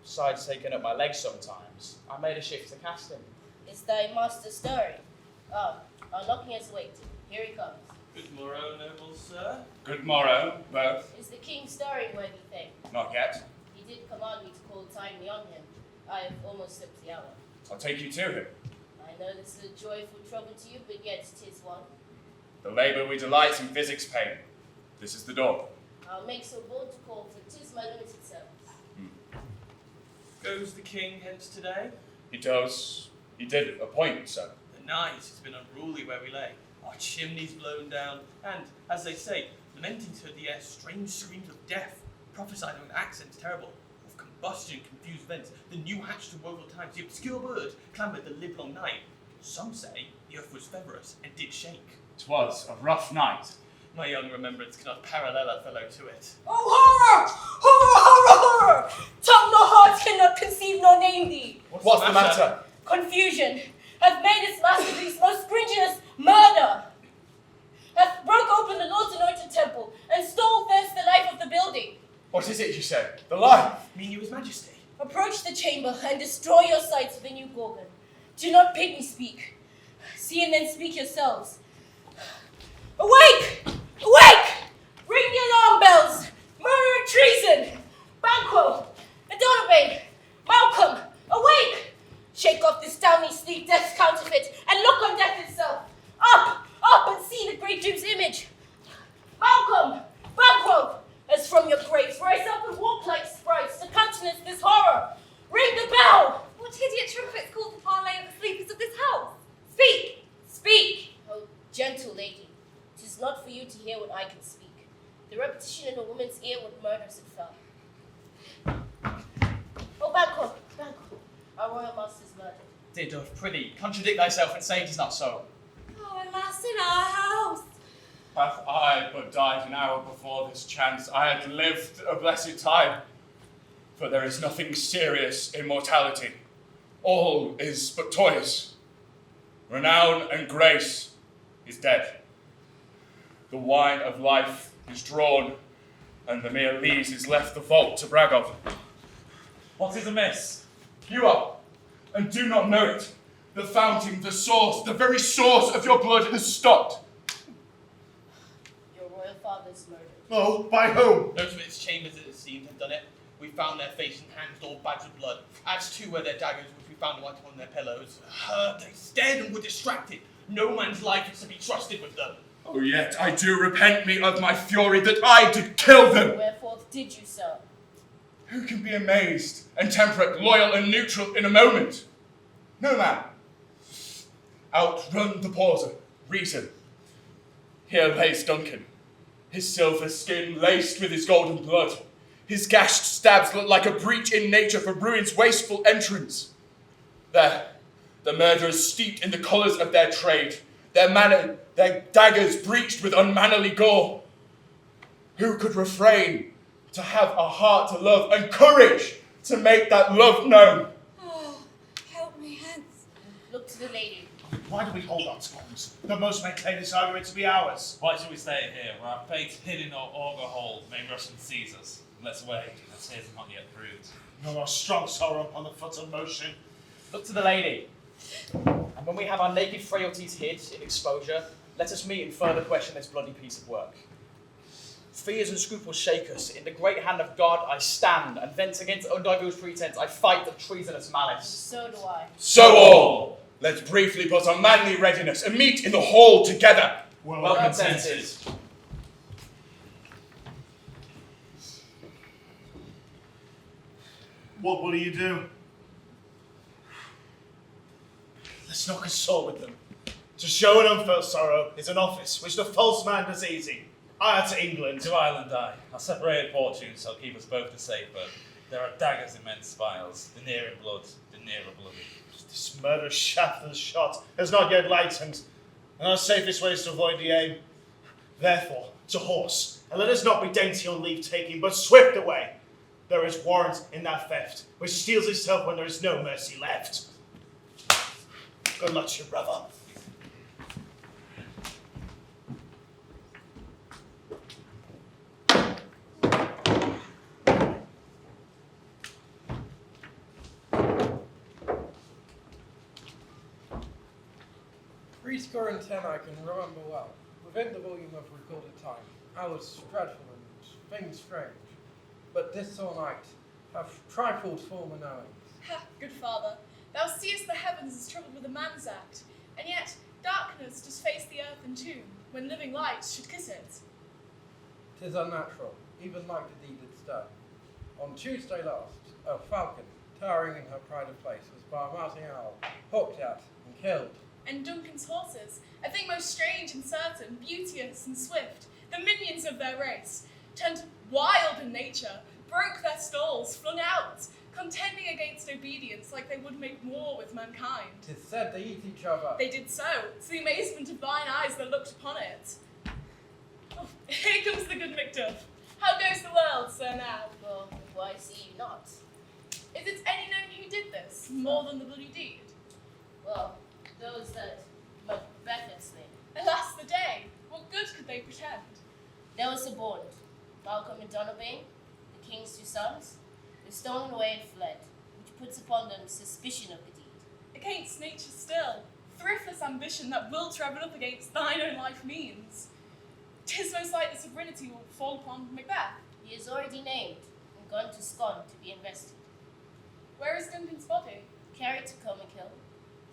[SPEAKER 7] besides taking up my legs sometimes, I made a shift to cast him.
[SPEAKER 12] Is thy master stirring? Ah, our knocking has waited. Here he comes.
[SPEAKER 13] Good morrow, noble sir.
[SPEAKER 11] Good morrow, both.
[SPEAKER 12] Is the king stirring, worthy thing?
[SPEAKER 11] Not yet.
[SPEAKER 12] He did command me to call timely on him. I have almost slipped the hour.
[SPEAKER 11] I'll take you to him.
[SPEAKER 12] I know this is a joyful trouble to you, but yet 'tis one.
[SPEAKER 11] The labour we delight in physics pain. This is the door.
[SPEAKER 12] I'll make so bold to call, for 'tis my limited service.
[SPEAKER 13] Goes the king hence today?
[SPEAKER 11] He does. He did appoint, sir.
[SPEAKER 13] The night has been unruly where we lay. Our chimneys blown down, and, as they say, lamenting to the air strange screams of death, prophesying in accents terrible, of combustion, confused vents, the new hatched and woeful times, the obscure bird clambered the livelong night. Some say the earth was featherous and did shake.
[SPEAKER 11] 'Twas a rough night.
[SPEAKER 13] My young remembrance cannot parallel a fellow to it.
[SPEAKER 4] Oh, horror! Horror, horror, horror! Tongue nor heart cannot conceive nor name thee.
[SPEAKER 11] What's the matter?
[SPEAKER 4] Confusion hath made its masterpiece most screengeous murder. Hath broke open the Lord's anointed temple and stole thence the life of the building.
[SPEAKER 11] What is it you say? The life?
[SPEAKER 13] Mean you his majesty?
[SPEAKER 4] Approach the chamber and destroy your sights with a new gorgon. Do not bid me speak. See and then speak yourselves. Awake! Awake! Ring the alarm bells! Murder and treason! Banquo! Adonabane! Malcolm! Awake! Shake off this downy sleep, death's counterfeit, and look on death itself. Up! Up and see the great doom's image. Malcolm! Banquo! As from your graves, rise up and walk like sprites to countenance this horror. Ring the bell!
[SPEAKER 3] What idiot trumpets call the parley of the sleepers of this house? Speak! Speak!
[SPEAKER 12] Oh, gentle lady, 'tis not for you to hear what I can speak. The repetition in a woman's ear would murder as it fell. Oh, Banquo, Banquo, our royal master's murdered.
[SPEAKER 7] Dear dove, prithee, contradict thyself and say it is not so.
[SPEAKER 3] Oh, alas, in our house!
[SPEAKER 11] Hath I but died an hour before this chance, I had lived a blessed time. For there is nothing serious in mortality,
[SPEAKER 9] all is but toys. Renown and grace is dead. The wine of life is drawn, and the mere lees is left the vault to brag of.
[SPEAKER 11] What is amiss?
[SPEAKER 9] You are, and do not know it. The fountain, the source, the very source of your blood has stopped.
[SPEAKER 12] Your royal father's murdered.
[SPEAKER 6] Oh, by whom?
[SPEAKER 13] Those of its chambers, it seems, have done it. We found their face and hands all badged with blood, as too were their daggers, which we found right upon their pillows. They stared and were distracted. No man's life is to be trusted with them.
[SPEAKER 9] Oh, yet I do repent me of my fury that I did kill them.
[SPEAKER 12] Wherefore did you so?
[SPEAKER 9] Who can be amazed and temperate, loyal and neutral in a moment? No man. Outrun the pauser, reason. Here lays Duncan, his silver skin laced with his golden blood. His gashed stabs look like a breach in nature for ruin's wasteful entrance. There, the murderers steeped in the colours of their trade, their daggers breached with unmannerly gore. Who could refrain to have a heart to love and courage to make that love known?
[SPEAKER 3] Oh, help me hence.
[SPEAKER 12] Look to the lady.
[SPEAKER 6] Why do we hold our tongues? The most may claim this argument to be ours.
[SPEAKER 11] Why should we stay here, where our fate hid in our auger hold may rush and seize us? Let's wait, as his not yet proved.
[SPEAKER 6] Nor our strong sorrow upon the foot of motion.
[SPEAKER 7] Look to the lady. And when we have our naked frailties hid in exposure, let us meet and further question this bloody piece of work. Fears and scruples shake us. In the great hand of God I stand, and thence against undivulged pretense I fight the treasonous malice.
[SPEAKER 12] So do I.
[SPEAKER 9] So all, let's briefly put on manly readiness and meet in the hall together.
[SPEAKER 7] Well contented.
[SPEAKER 6] What will you do? Let's not console with them. To show an unfelt sorrow is an office which the false man does easy. I are to England.
[SPEAKER 11] To Ireland I. Our separated fortunes shall keep us both to safe, but there are daggers in men's spiles, the nearer blood, the nearer bloody.
[SPEAKER 6] This murderous shaft and shot has not yet lightened, and our safest way is to avoid the aim. Therefore, to horse, and let us not be dainty on leave-taking, but swift away. There is warrant in that theft, which steals itself when there is no mercy left. Good luck to you, brother.
[SPEAKER 10] Threescore and 10 I can remember well. Within the volume of recorded time, hours dreadful and things strange. But this all night have trifled former knowings.
[SPEAKER 8] Ha, good father, thou seest the heavens as troubled with a man's act, and yet darkness does face the earth and tomb, when living light should kiss it.
[SPEAKER 10] 'Tis unnatural, even like the deed did stir. On Tuesday last, a falcon, towering in her pride of place, was by a mounting owl hawked at and killed.
[SPEAKER 8] And Duncan's horses, a thing most strange and certain, beauteous and swift, the minions of their race, turned wild in nature, broke their stalls, flung out, contending against obedience like they would make war with mankind.
[SPEAKER 10] 'Tis said they eat each other.
[SPEAKER 8] They did so, to the amazement of thine eyes that looked upon it. Oh, here comes the good Macduff. How goes the world, sir, now?
[SPEAKER 12] Well, why see you not?
[SPEAKER 8] Is it any known who did this, more than the bloody deed?
[SPEAKER 12] Well, those that Macbeth had slain.
[SPEAKER 8] Alas the day, what good could they pretend?
[SPEAKER 12] There was a bond, Malcolm and Donovan, the king's two sons, were stolen away and fled, which puts upon them suspicion of the deed.
[SPEAKER 8] Against nature still, thriftless ambition that will travel up against thine own life means. 'Tis most like the sovereignty will fall upon Macbeth.
[SPEAKER 12] He is already named and gone to Scone to be invested.
[SPEAKER 8] Where is Duncan's body?
[SPEAKER 12] Carried to Comikill,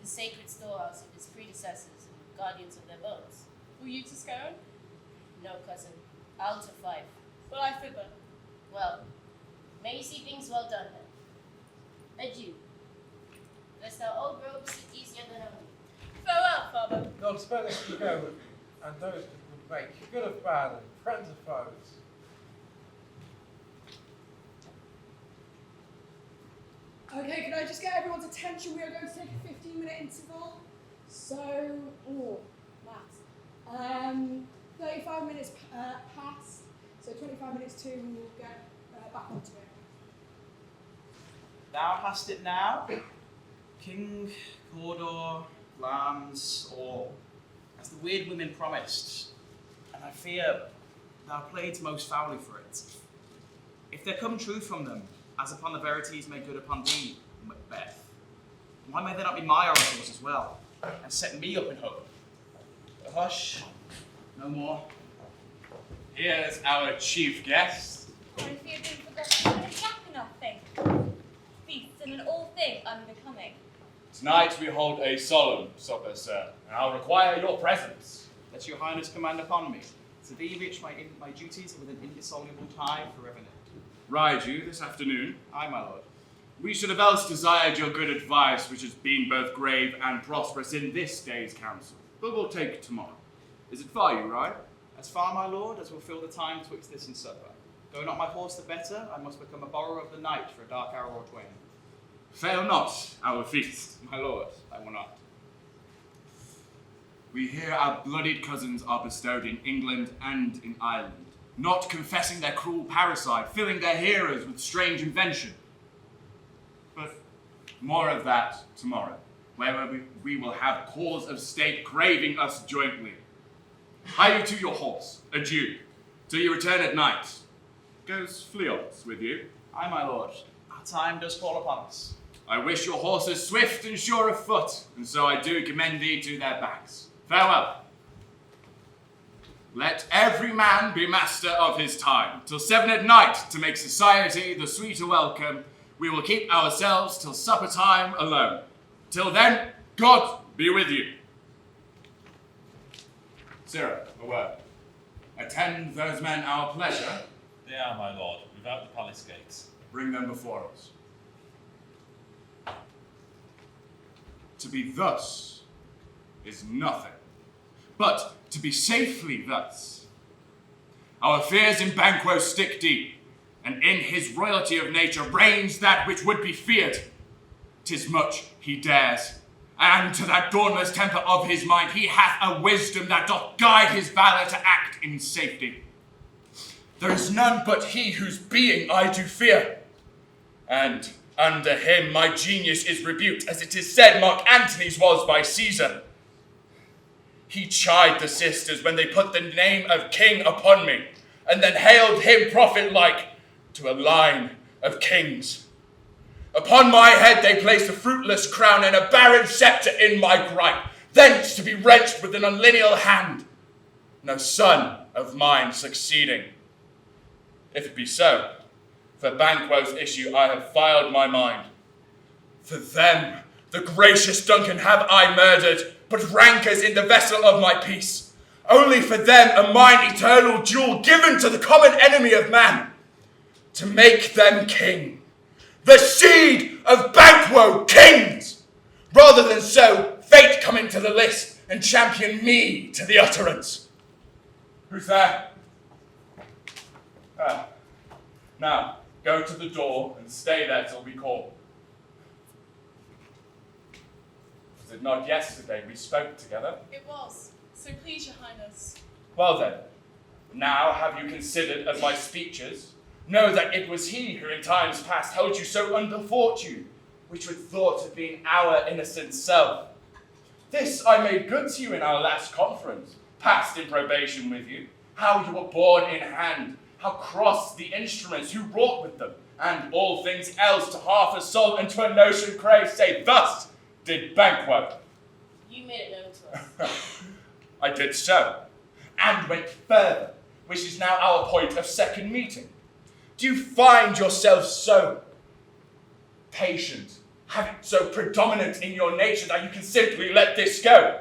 [SPEAKER 12] the sacred storehouse of his predecessors and guardians of their bones.
[SPEAKER 8] Will you to Scone?
[SPEAKER 12] No, cousin. I'll to Fife.
[SPEAKER 8] Will I thither?
[SPEAKER 12] Well, may you see things well done then. Adieu. Lest our old robes sit easier than our new.
[SPEAKER 8] Farewell, father.
[SPEAKER 10] God spare us to go, and those that would make good of bad and friends of foes.
[SPEAKER 1] Okay, can I just get everyone's attention? We are going to take a 15-minute interval. So, maths. 35 minutes past, so 25 minutes to, we'll get back onto it.
[SPEAKER 7] Thou hast it now? King, Cawdor, Lambs, or as the weird women promised, and I fear thou played most foully for it. If there come truth from them, as upon the verities made good upon thee, Macbeth, why may there not be my oracles as well, and set me up in hope? But hush, no more.
[SPEAKER 9] Here's our chief guest.
[SPEAKER 3] Or if you had been forgotten, a gap in our faith. Feasts and in all things unbecoming.
[SPEAKER 9] Tonight we hold a solemn supper, sir, and I'll require your presence.
[SPEAKER 7] Let your highness command upon me, to thee which my duties are with an indissoluble tie forever knit.
[SPEAKER 9] Ride you this afternoon?
[SPEAKER 7] Aye, my lord.
[SPEAKER 9] We should have else desired your good advice, which has been both grave and prosperous in this day's council. But we'll take tomorrow. Is it far you ride?
[SPEAKER 7] As far, my lord, as will fill the time twixt this and supper. Go not my horse the better, I must become a borrower of the night for a dark hour or twain.
[SPEAKER 9] Fail not our feast.
[SPEAKER 7] My lord, I will not.
[SPEAKER 9] We hear our bloodied cousins are bestowed in England and in Ireland, not confessing their cruel parricide, filling their hearers with strange invention. But more of that tomorrow, where we will have cause of state craving us jointly. Hie you to your horse, adieu, till you return at night. Goes Fleance with you?
[SPEAKER 7] Aye, my lord, our time does fall upon us.
[SPEAKER 9] I wish your horses swift and sure of foot, and so I do commend thee to their backs. Farewell. Let every man be master of his time, till 7 at night, to make society the sweeter welcome. We will keep ourselves till supper time alone. Till then, God be with you. Sirrah, a word. Attend those men our pleasure.
[SPEAKER 11] They are, my lord, without the palace gates.
[SPEAKER 9] Bring them before us. To be thus is nothing, but to be safely thus. Our fears in Banquo stick deep, and in his royalty of nature reigns that which would be feared. 'Tis much he dares, and to that dauntless temper of his mind he hath a wisdom that doth guide his valour to act in safety. There is none but he whose being I do fear, and under him my genius is rebuked, as it is said Mark Antony's was by Caesar. He chid the sisters when they put the name of king upon me, and then hailed him prophet-like to a line of kings. Upon my head they placed a fruitless crown and a barren sceptre in my gripe, thence to be wrenched with an unlineal hand, no son of mine succeeding. If it be so, for Banquo's issue I have filed my mind. For them, the gracious Duncan, have I murdered, but rankers in the vessel of my peace. Only for them a mine eternal jewel given to the common enemy of man, to make them king. The seed of Banquo kings! Rather than so, fate come into the list and champion me to the utterance. Who's there? Now, go to the door and stay there till we call. Was it not yesterday we spoke together?
[SPEAKER 8] It was. So please, your highness.
[SPEAKER 9] Well then, now have you considered of my speeches? Know that it was he who in times past held you so under fortune, which would thought had been our innocent self. This I made good to you in our last conference, passed in probation with you, how you were borne in hand, how cross the instruments who wrought with them, and all things else to half a soul and to a notion crazed, say thus did Banquo.
[SPEAKER 12] You made it known to us.
[SPEAKER 9] I did so, and went further, which is now our point of second meeting. Do you find yourself so patient, have it so predominant in your nature that you can simply let this go?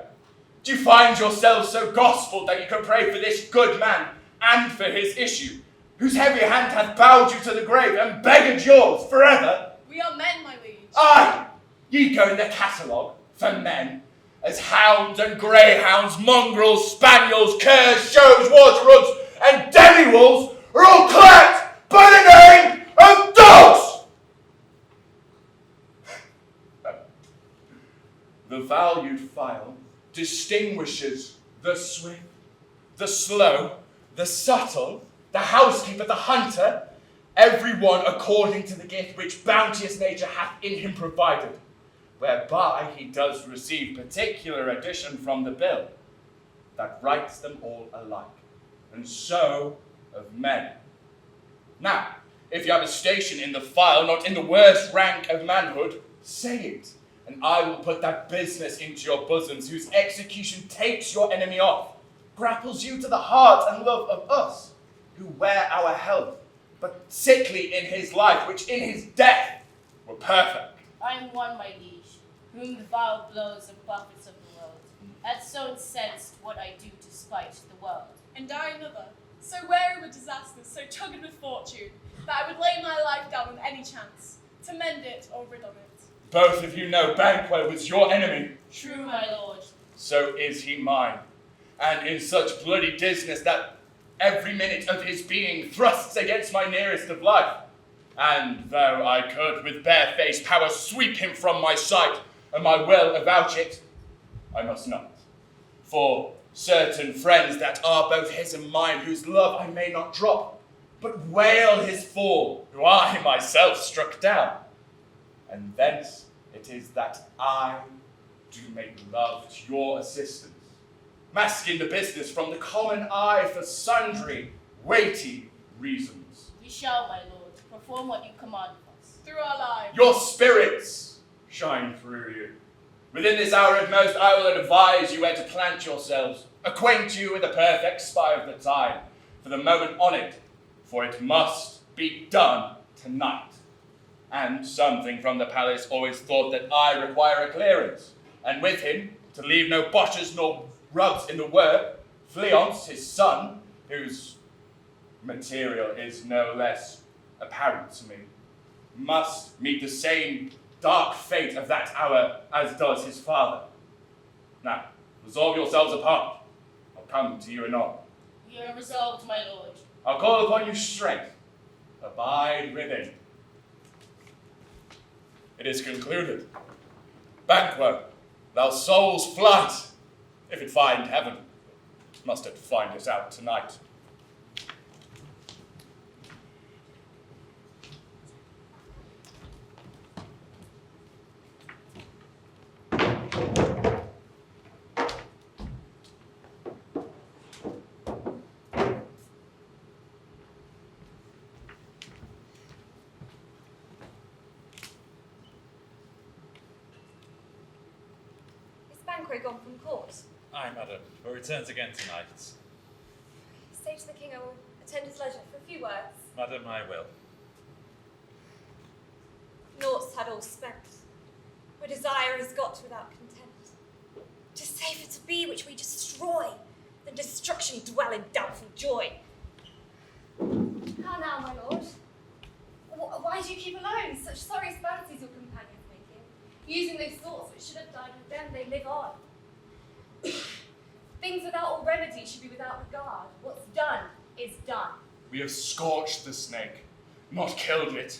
[SPEAKER 9] Do you find yourself so gospel that you can pray for this good man and for his issue, whose heavy hand hath bowed you to the grave and beggared yours forever?
[SPEAKER 8] We are men, my liege.
[SPEAKER 9] Aye, ye go in the catalogue for men, as hounds and greyhounds, mongrels, spaniels, curs, shows, wards, rugs, and demi-wolves are all clapped by the name of dogs! The valued file distinguishes the swift, the slow, the subtle, the housekeeper, the hunter, every one according to the gift which bounteous nature hath in him provided. whereby he does receive particular addition from the bill, that writes them all alike, and so of men. Now, if you have a station in the file, not in the worst rank of manhood, say it, and I will put that business into your bosoms, whose execution takes your enemy off, grapples you to the heart and love of us, who wear our health, but sickly in his life, which in his death were perfect.
[SPEAKER 12] I am one, my liege, whom the vile blows and buffets of the world hath so incensed what I do to spite the world.
[SPEAKER 8] And I another, so weary with disasters, so tugged with fortune, that I would lay my life down on any chance, to mend it or rid on it.
[SPEAKER 9] Both of you know Banquo was your enemy.
[SPEAKER 12] True, my lord.
[SPEAKER 9] So is he mine, and in such bloody disness that every minute of his being thrusts against my nearest of life. And though I could with bare-faced power sweep him from my sight, and my will avouch it, I must not. For certain friends that are both his and mine, whose love I may not drop, but wail his fall, who I myself struck down. And thence it is that I do make love to your assistance, masking the business from the common eye for sundry weighty reasons.
[SPEAKER 12] We shall, my lord, perform what you command of us.
[SPEAKER 8] Through our lives.
[SPEAKER 9] Your spirits shine through you. Within this hour at most, I will advise you where to plant yourselves, acquaint you with the perfect spy of the time, for the moment on it, for it must be done tonight. And something from the palace always thought that I require a clearance, and with him, to leave no botches nor rubs in the work, Fleance, his son, whose material is no less apparent to me, must meet the same dark fate of that hour as does his father. Now, resolve yourselves apart. I'll come to you anon.
[SPEAKER 12] We are resolved, my lord.
[SPEAKER 9] I'll call upon you straight. Abide within. It is concluded. Banquo, thou soul's flight, if it find heaven, must it find us out tonight.
[SPEAKER 3] Banquo gone from court?
[SPEAKER 11] Aye, madam, but returns again tonight.
[SPEAKER 3] Say to the king I will attend his leisure for a few words.
[SPEAKER 11] Madam, I will.
[SPEAKER 3] Naught's had all spent, where desire is got without content. 'Tis safer to be which we destroy, than destruction dwell in doubtful joy. How now, my lord? Why do you keep alone? Such sorry fancies your companions making, using those thoughts which should have died with them, they live on. Things without all remedy should be without regard. What's done is done.
[SPEAKER 9] We have scorched the snake, not killed it.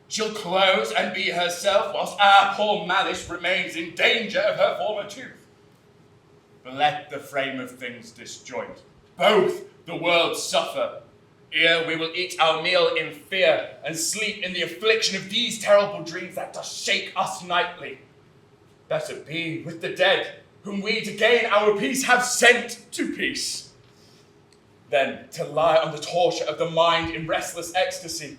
[SPEAKER 9] She'll close and be herself, whilst our poor malice remains in danger of her former tooth. But let the frame of things disjoint. Both the world suffer. Ere we will eat our meal in fear, and sleep in the affliction of these terrible dreams that does shake us nightly. Better be with the dead, whom we to gain our peace have sent to peace, than to lie on the torture of the mind in restless ecstasy.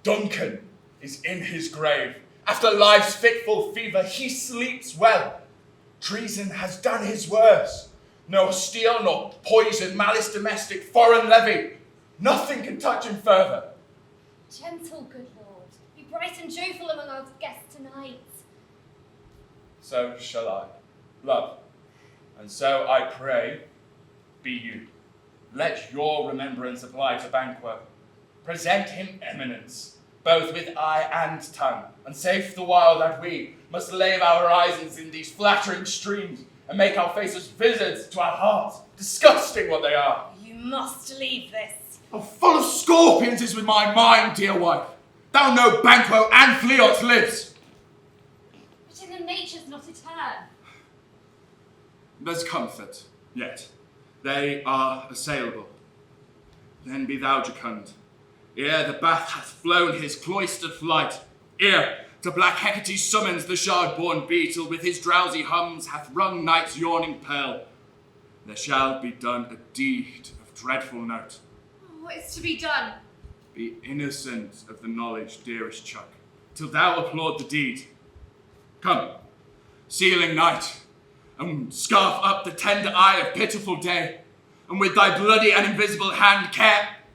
[SPEAKER 9] Duncan is in his grave. After life's fitful fever, he sleeps well. Treason has done his worst. Nor steel, nor poison, malice domestic, foreign levy. Nothing can touch him further.
[SPEAKER 3] Gentle, good lord, be bright and joyful among our guests tonight.
[SPEAKER 9] So shall I, love, and so I pray, be you. Let your remembrance apply to Banquo. Present him eminence, both with eye and tongue, and safe the while that we must lave our eyes in these flattering streams, and make our faces visards to our hearts, disgusting what they are.
[SPEAKER 3] You must leave this.
[SPEAKER 9] Oh, full of scorpions is with my mind, dear wife. Thou know Banquo and Fleance lives.
[SPEAKER 3] But in the nature's not eternal.
[SPEAKER 9] There's comfort, yet. They are assailable. Then be thou jocund, ere the bat hath flown his cloistered flight, ere To black Hecate's summons the shard-born beetle with his drowsy hums hath rung night's yawning pearl. There shall be done a deed of dreadful note.
[SPEAKER 3] What is to be done?
[SPEAKER 9] Be innocent of the knowledge, dearest Chuck, till thou applaud the deed. Come, sealing night, and scarf up the tender eye of pitiful day, and with thy bloody and invisible hand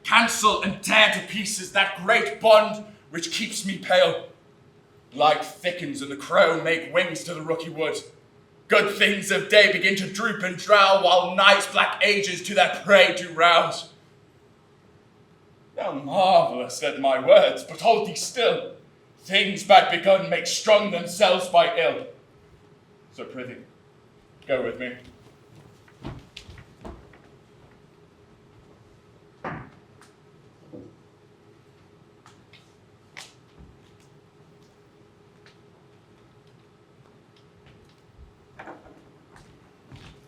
[SPEAKER 9] cancel and tear to pieces that great bond which keeps me pale. Light thickens and the crow make wings to the rooky wood. Good things of day begin to droop and drow, while night's black ages to their prey do rouse. Thou marvellest at my words, but hold thee still. Things bad begun make strong themselves by ill. So prithee, go with me.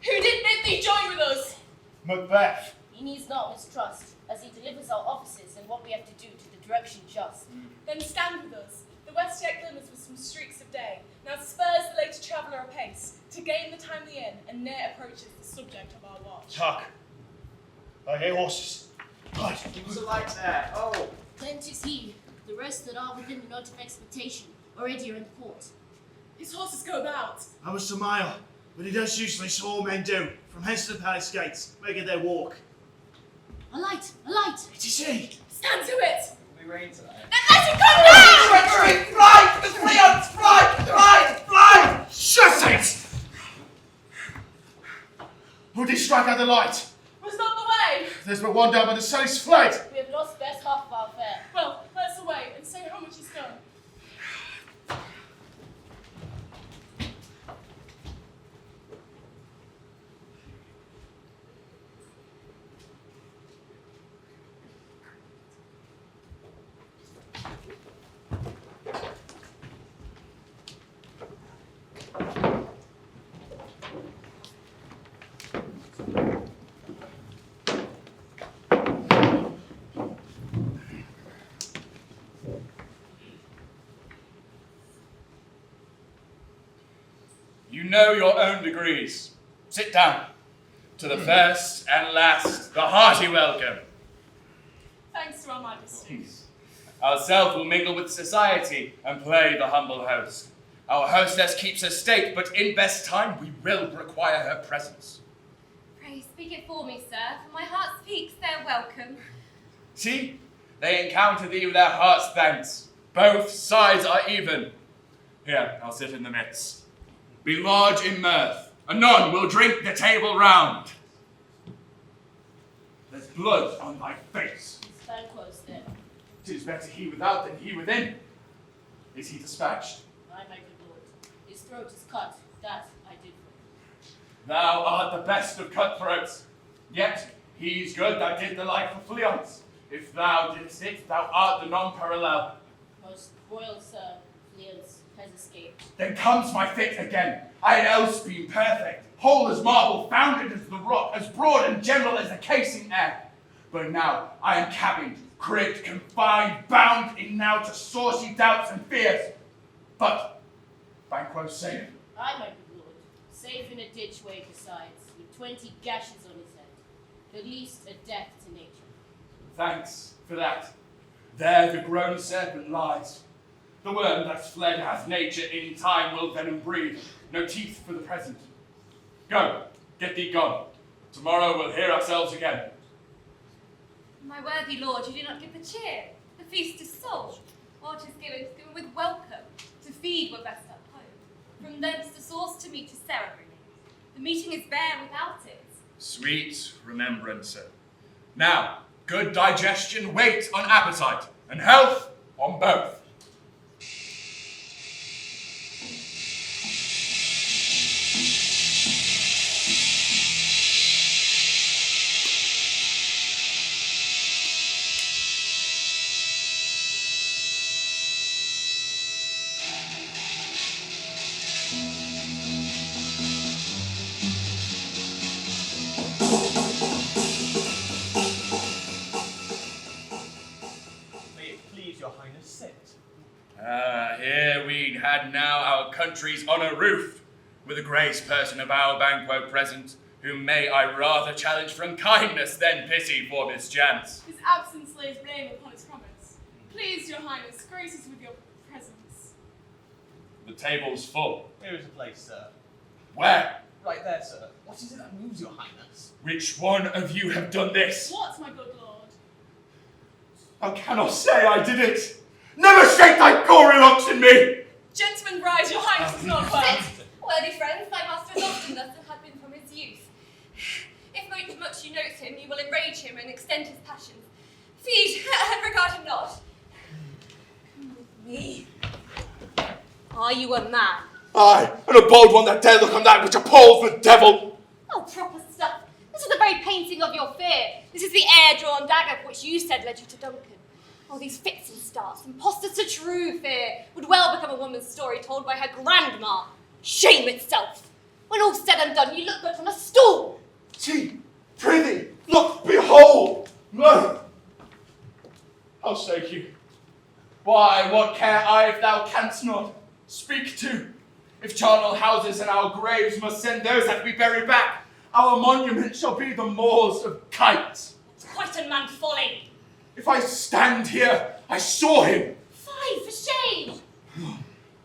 [SPEAKER 8] Who did bid thee join with us?
[SPEAKER 6] Macbeth.
[SPEAKER 12] He needs not mistrust, as he delivers our offices and what we have to do to the direction just.
[SPEAKER 8] Then stand with us. The west yet glimmers with some streaks of day. Now spurs the later traveller apace, to gain the timely inn, and near approaches the subject of our watch.
[SPEAKER 6] Chuck. I hear horses. Right.
[SPEAKER 7] Who's the light there? Oh.
[SPEAKER 12] Then 'tis he, the rest that are within the note of expectation, already are in port.
[SPEAKER 8] His horses go about.
[SPEAKER 6] I was a mile, but he does usually so all men do, from hence to the palace gates, making their walk.
[SPEAKER 12] A light! A light!
[SPEAKER 6] It is he.
[SPEAKER 8] Stand to it!
[SPEAKER 7] Will we rain tonight?
[SPEAKER 8] Then let him come down!
[SPEAKER 6] Treachery! Fly! The Leons! Fly! Fly! Fly! Shut it! Who did strike out the light?
[SPEAKER 8] Was not the way!
[SPEAKER 6] There's but one down, but the sun is fled.
[SPEAKER 12] We have lost best half of our fare.
[SPEAKER 8] Well, let's away and say how much is done.
[SPEAKER 9] You know your own degrees. Sit down. To the first and last, the hearty welcome.
[SPEAKER 8] Thanks to our majesties.
[SPEAKER 9] Ourselves will mingle with society and play the humble host. Our hostess keeps her state, but in best time we will require her presence.
[SPEAKER 3] Pray speak it for me, sir, for my heart speaks their welcome.
[SPEAKER 9] See, they encounter thee with their heart's thanks. Both sides are even. Here, I'll sit in the midst. Be large in mirth. Anon we'll drink the table round. There's blood on thy face.
[SPEAKER 12] It's Banquo's there.
[SPEAKER 9] 'Tis better he without than he within. Is he dispatched?
[SPEAKER 12] Aye, my good lord. His throat is cut. That I did for him.
[SPEAKER 9] Thou art the best of cutthroats. Yet he's good that did the like for Fleance. If thou didst it, thou art the non-parallel.
[SPEAKER 12] Most royal sir, Fleance, has escaped.
[SPEAKER 9] Then comes my fit again. I had else been perfect, whole as marble, founded as the rock, as broad and general as the casing air. But now I am cabined, cribbed, confined, bound in now to saucy doubts and fears. But Banquo's safe.
[SPEAKER 12] Aye, my good lord. Safe in a ditch way besides, with 20 gashes on his head. The least a death to nature.
[SPEAKER 9] Thanks for that. There the grown serpent lies. The worm that's fled hath nature in time will venom breed. No teeth for the present. Go, get thee gone. Tomorrow we'll hear ourselves again.
[SPEAKER 3] My worthy lord, you do not give the cheer. The feast is sold. What is given with welcome. To feed were best at home. From thence the source to meet is ceremony. The meeting is bare without it.
[SPEAKER 9] Sweet remembrancer. Now, good digestion wait on appetite, and health on both.
[SPEAKER 13] May it please your highness sit.
[SPEAKER 9] queen had now our country's honour roofed, with a grace person of our banquet present, whom may I rather challenge from kindness than pity for mischance.
[SPEAKER 8] His absence lays blame upon his promise. Please, your highness, grace us with your presence.
[SPEAKER 9] The table's full.
[SPEAKER 13] Here is a place, sir.
[SPEAKER 9] Where?
[SPEAKER 13] Right there, sir. What is it that moves your highness?
[SPEAKER 9] Which one of you have done this?
[SPEAKER 8] What, my good lord?
[SPEAKER 9] I cannot say I did it. Never shake thy gory locks in me!
[SPEAKER 8] Gentlemen, rise, your highness is not well.
[SPEAKER 3] Worthy friends, my master is often thus and had been from his youth. If much you note him, you will enrage him and extend his passions. Feed and regard him not. Come with me. Are you a man?
[SPEAKER 9] Aye, and a bold one that dare look on that which appalls the devil.
[SPEAKER 3] Oh, proper stuff. This is the very painting of your fear. This is the air-drawn dagger for which you said led you to Duncan. Oh, these fits and starts, imposters to true fear, would well become a woman's story told by her grandma. Shame itself. When all's said and done, you look but on a stool.
[SPEAKER 9] See, prithee, look, behold, lo! How say you? Why, what care I if thou canst not speak to? If charnel houses and our graves must send those that we bury back, our monument shall be the moors of kites.
[SPEAKER 3] It's quite a man folly.
[SPEAKER 9] If I stand here, I saw him.
[SPEAKER 3] Fie, for shame.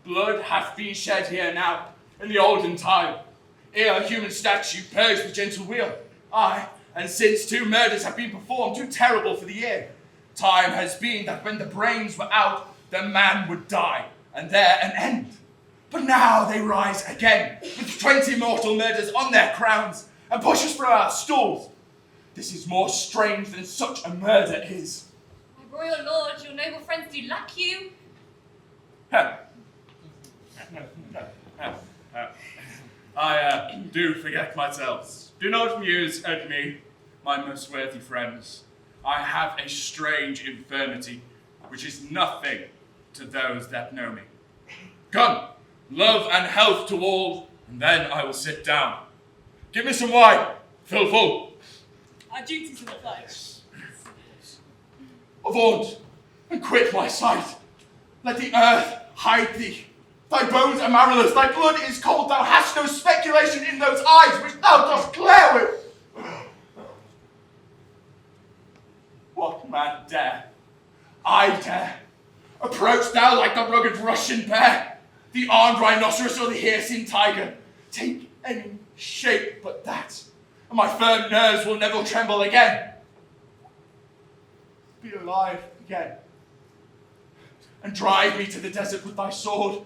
[SPEAKER 9] Blood hath been shed here now, in the olden time, ere a human statue purged the gentle wheel. Aye, and since 2 murders have been performed, too terrible for the ear. Time has been that when the brains were out, the man would die, and there an end. But now they rise again, with 20 mortal murders on their crowns, and push us from our stools. This is more strange than such a murder is.
[SPEAKER 3] My royal lord, your noble friends do lack you.
[SPEAKER 9] I do forget myself. Do not muse at me, my most worthy friends. I have a strange infirmity, which is nothing to those that know me. Come, love and health to all, and then I will sit down. Give me some wine, fill full.
[SPEAKER 8] Our duties in the flesh.
[SPEAKER 9] Avaunt, and quit my sight. Let the earth hide thee. Thy bones are marrowless, thy blood is cold, thou hast no speculation in those eyes which thou dost glare with. What man dare? I dare. Approach thou like the rugged Russian bear, the armed rhinoceros or the Hircine tiger. Take any shape but that, and my firm nerves will never tremble again. Be alive again, and drive me to the desert with thy sword.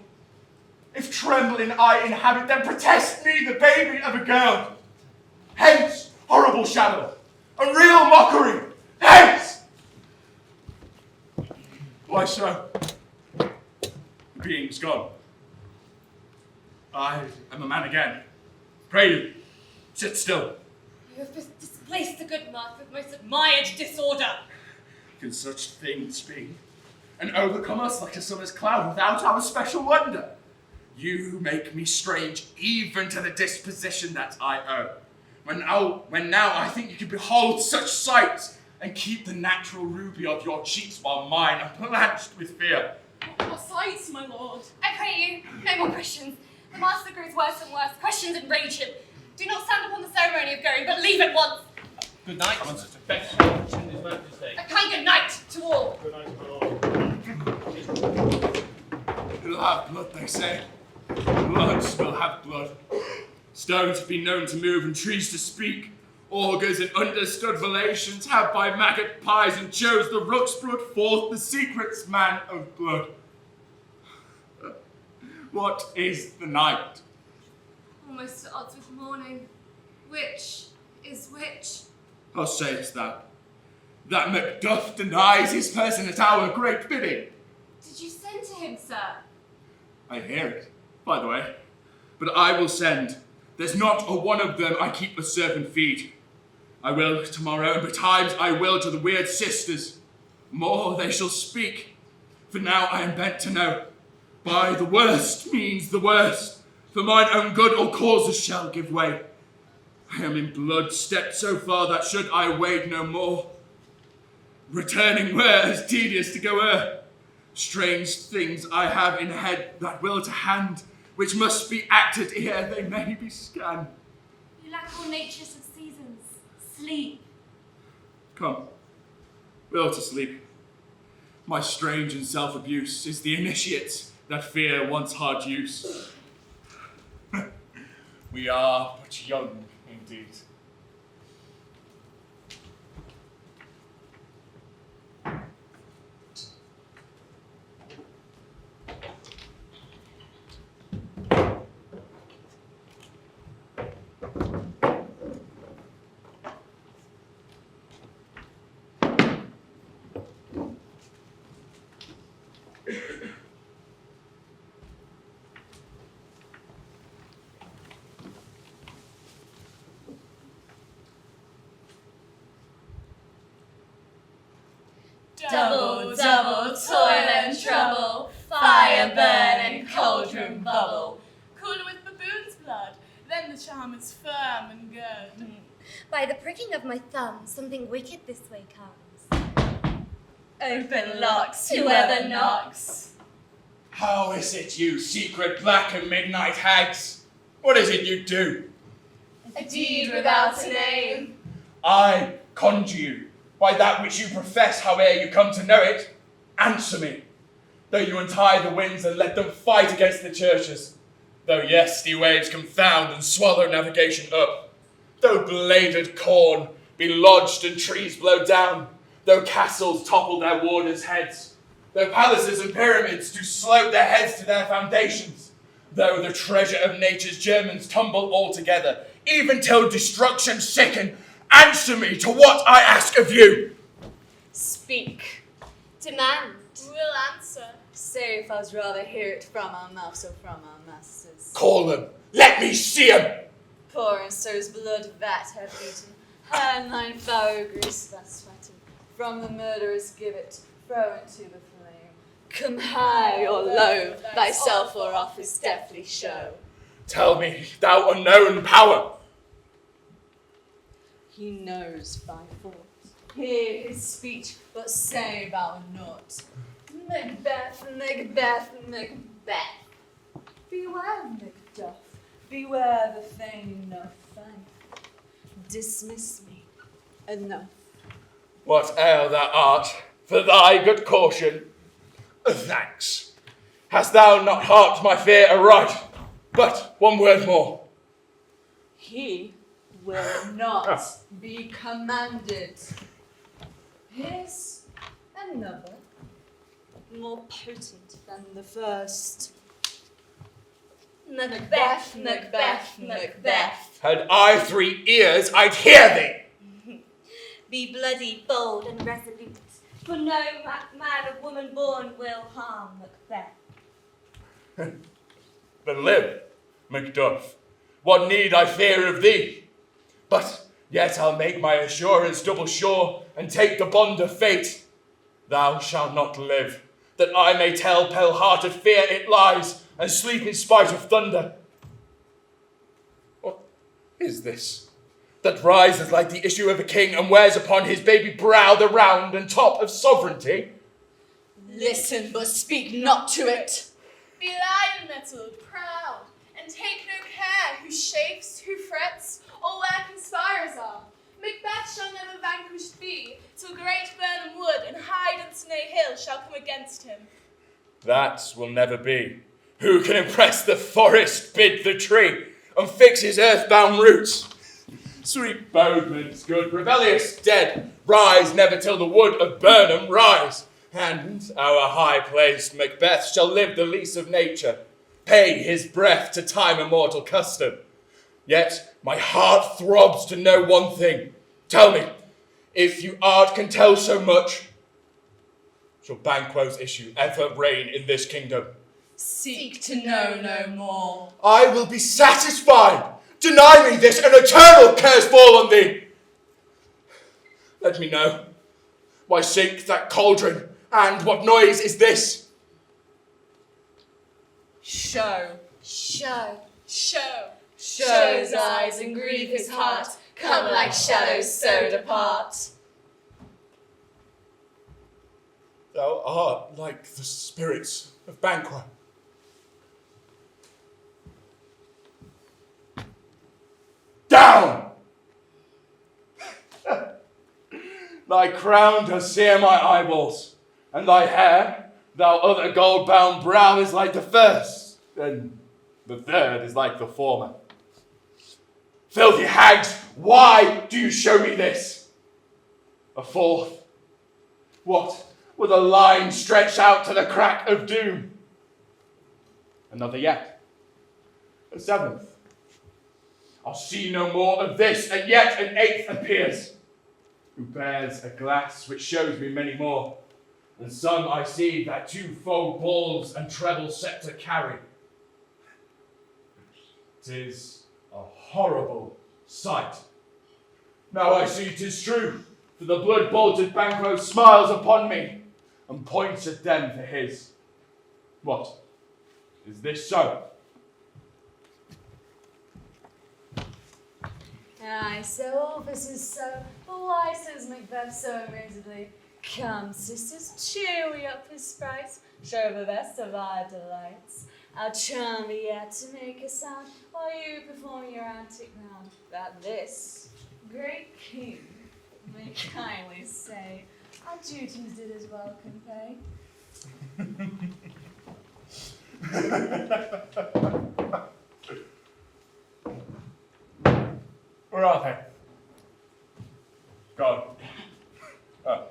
[SPEAKER 9] If trembling I inhabit, then protest me the baby of a girl. Hence, horrible shadow, a real mockery. Hence! Why so? The being's gone. I am a man again. Pray you, sit still.
[SPEAKER 3] You have displaced the good mirth with most admired disorder.
[SPEAKER 9] Can such things be? And overcome us like a summer's cloud without our special wonder? You make me strange even to the disposition that I owe. When now I think you can behold such sights and keep the natural ruby of your cheeks while mine are blanched with fear.
[SPEAKER 8] What sights, my lord?
[SPEAKER 3] I pray you, no more questions. The master grows worse and worse. Questions enrage him. Do not stand upon the ceremony of going, but leave at once.
[SPEAKER 13] Good night.
[SPEAKER 3] A kind good night to all.
[SPEAKER 6] Good night, my lord.
[SPEAKER 9] It'll have blood, they say. Bloods will have blood. Stones have been known to move and trees to speak. Augurs and understood relations have by maggot pies and chose the rooks brought forth the secrets, man of blood. What is the night?
[SPEAKER 3] Almost at odds with morning. Which is which?
[SPEAKER 9] How sayest thou? That Macbeth denies his person at our great bidding.
[SPEAKER 3] Did you send to him, sir?
[SPEAKER 9] I hear it, by the way. But I will send. There's not a one of them I keep a servant feed. I will tomorrow, and betimes I will to the weird sisters. More they shall speak. For now I am bent to know. By the worst means the worst. For mine own good all causes shall give way. I am in blood stepped so far that should I wade no more, returning were as tedious to go Strange things I have in head that will to hand, which must be acted ere they may be scanned.
[SPEAKER 3] You lack all nature's of seasons. Sleep.
[SPEAKER 9] Come, will to sleep. My strange and self-abuse is the initiate that fear wants hard use. We are but young indeed.
[SPEAKER 5] Double, double, toil and trouble, fire burn and cauldron bubble.
[SPEAKER 8] Cooler with baboon's blood, then the charm is firm and good.
[SPEAKER 14] By the pricking of my thumb, something wicked this way comes.
[SPEAKER 5] Open locks, whoever knocks.
[SPEAKER 9] How is it, you secret black and midnight hags? What is it you do?
[SPEAKER 5] A deed without a name.
[SPEAKER 9] I conjure you, by that which you profess, howe'er you come to know it, answer me. Though you untie the winds and let them fight against the churches, though yesty waves confound and swallow navigation up, though bladed corn be lodged and trees blow down, though castles topple their warders' heads, though palaces and pyramids do slope their heads to their foundations, though the treasure of nature's Germans tumble altogether, even till destruction sicken, answer me to what I ask of you.
[SPEAKER 2] Speak.
[SPEAKER 14] Demand.
[SPEAKER 8] We'll answer.
[SPEAKER 2] Safe, I'd rather hear it from our mouths or from our masters.
[SPEAKER 9] Call them. Let me see them.
[SPEAKER 2] Poor and so's blood that have eaten, hand thine foul grease that sweating. From the murderers give it, throw into the flame. Come high or low, thyself or office deftly show.
[SPEAKER 9] Tell me, thou unknown power.
[SPEAKER 2] He knows by thought. Hear his speech, but say thou not. Macbeth, Macbeth, Macbeth. Beware, Macduff. Beware the thane of faith. Dismiss me. Enough.
[SPEAKER 9] What ail thou art, for thy good caution? Thanks. Hast thou not harped my fear aright? But one word more.
[SPEAKER 2] He will not be commanded. Here's another, more potent than the first. Macbeth, Macbeth, Macbeth.
[SPEAKER 9] Had I 3 ears, I'd hear thee.
[SPEAKER 14] Be bloody, bold, and resolute, for no man of woman born will harm Macbeth.
[SPEAKER 9] Then live, Macduff. What need I fear of thee? But yet I'll make my assurance double sure, and take the bond of fate. Thou shalt not live, that I may tell pale-hearted fear it lies, and sleep in spite of thunder. What is this that rises like the issue of a king, and wears upon his baby brow the round and top of sovereignty?
[SPEAKER 2] Listen, but speak not to it.
[SPEAKER 8] Be lion-mettled, proud, and take no care who chafes, who frets, or where conspirers are. Macbeth shall never vanquished be, till great Burnham wood and high Dunsinane hill shall come against him.
[SPEAKER 9] That will never be. Who can impress the forest, bid the tree, and fix his earthbound roots? Sweet Bodemans, good, rebellious dead, rise never till the wood of Burnham rise. And our high-placed Macbeth shall live the lease of nature, pay his breath to time immortal custom. Yet my heart throbs to know one thing. Tell me, if you art can tell so much, shall Banquo's issue ever reign in this kingdom?
[SPEAKER 2] Seek to know no more.
[SPEAKER 9] I will be satisfied. Deny me this, and eternal curse fall on thee. Let me know. Why shake that cauldron, and what noise is this?
[SPEAKER 2] Show.
[SPEAKER 14] Show.
[SPEAKER 8] Show.
[SPEAKER 2] Show his eyes and grieve his heart. Come like shadows so depart.
[SPEAKER 9] thou art like the spirits of Banquo. Down! Thy crown does sear my eyeballs, and thy hair, thou other gold-bound brow, is like the first, and the third is like the former. Filthy hags, why do you show me this? A fourth. What with a line stretched out to the crack of doom? Another yet. A seventh. I'll see no more of this, and yet an eighth appears, who bears a glass which shows me many more, and some I see that twofold balls and treble sceptre carry. 'Tis a horrible sight. Now I see 'tis true, for the blood-bolted Banquo smiles upon me, and points at them for his. What? Is this so?
[SPEAKER 2] Aye, so all this is so. Why, says Macbeth so amazedly, come, sisters, cheer we up his sprites, show the best of our delights. I'll charm ye yet to make a sound, while you perform your antic round, that this great king may kindly say, our duties did as welcome pay.
[SPEAKER 9] Where are they? Gone. Oh.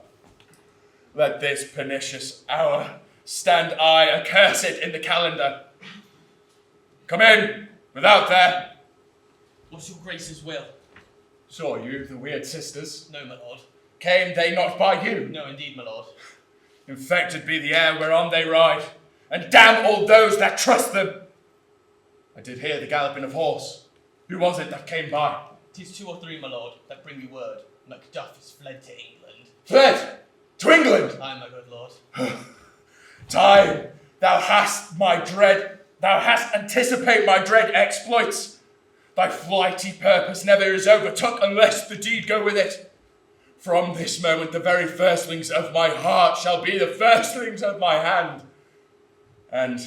[SPEAKER 9] Let this pernicious hour stand I accursed in the calendar. Come in, without there.
[SPEAKER 13] What's your grace's will?
[SPEAKER 9] Saw you the weird sisters?
[SPEAKER 13] No, my lord.
[SPEAKER 9] Came they not by you?
[SPEAKER 13] No, indeed, my lord.
[SPEAKER 9] Infected be the air whereon they ride, and damn all those that trust them. I did hear the galloping of horse. Who was it that came by?
[SPEAKER 13] 'Tis 2 or 3, my lord, that bring me word. Macduff is fled to England.
[SPEAKER 9] Fled? To England?
[SPEAKER 13] Aye, my good lord.
[SPEAKER 9] Time, thou hast anticipate my dread exploits. Thy flighty purpose never is overtook unless the deed go with it. From this moment the very firstlings of my heart shall be the firstlings of my hand. And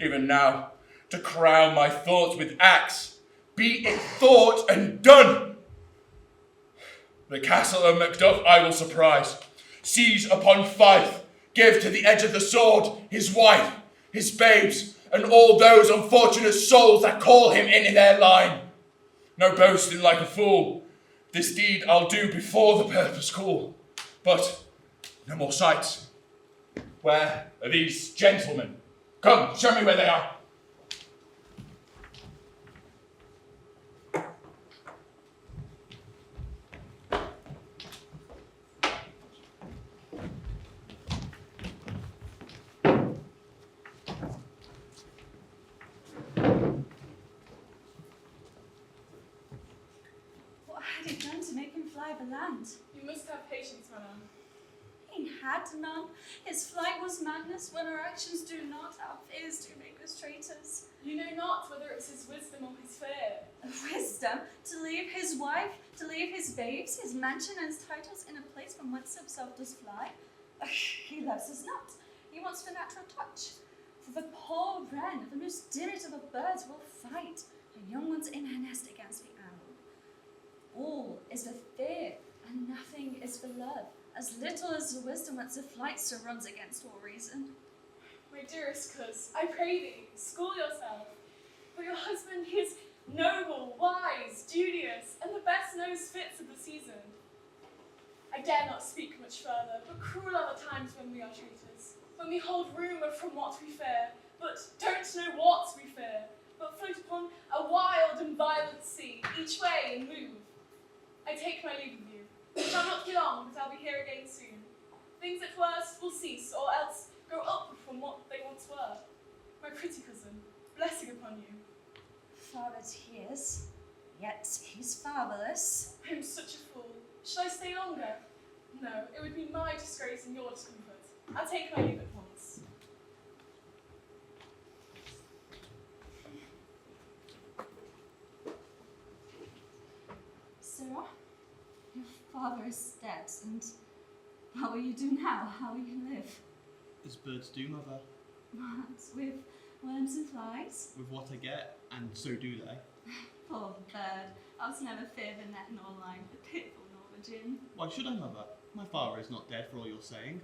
[SPEAKER 9] even now, to crown my thoughts with acts, be it thought and done. The castle of Macduff I will surprise, seize upon Fife, give to the edge of the sword his wife, his babes, and all those unfortunate souls that call him in their line. No boasting like a fool, this deed I'll do before the purpose call. But no more sights. Where are these gentlemen? Come, show me where they are.
[SPEAKER 2] What had he done to make him fly the land?
[SPEAKER 8] You must have patience, madam.
[SPEAKER 2] He had none. His flight was madness. When our actions do not, our fears do make us traitors.
[SPEAKER 8] You know not whether it's his wisdom or his fear.
[SPEAKER 2] Wisdom? To leave his wife, to leave his babes, his mansion and his titles in a place from whence himself does fly? He loves us not. He wants the natural touch. For the poor wren, the most dearest of the birds, will fight her young ones in her nest against the owl. All is for fear, and nothing is for love. As little as the wisdom whence the flight so runs against all reason.
[SPEAKER 8] My dearest coz, I pray thee, school yourself. For your husband, he is noble, wise, studious, and the best knows fits of the season. I dare not speak much further, but cruel are the times when we are traitors, when we hold rumour from what we fear, but don't know what we fear, but float upon a wild and violent sea, each way and move. I take my leave of you. It shall not be long, but I'll be here again soon. Things at worst will cease, or else grow upward from what they once were. My pretty cousin, blessing upon you.
[SPEAKER 2] Father tears, yet he's fatherless.
[SPEAKER 8] I am such a fool. Shall I stay longer? No, it would be my disgrace and your discomfort. I'll take my leave at once.
[SPEAKER 2] Sarah, your father is dead, and how will you do now? How will you live?
[SPEAKER 13] As birds do, mother.
[SPEAKER 2] What, with worms and flies?
[SPEAKER 13] With what I get, and so do they.
[SPEAKER 2] Poor bird. I was never fair the net nor line, the pitiful Norwegian.
[SPEAKER 13] Why should I, mother? My father is not dead for all you're saying.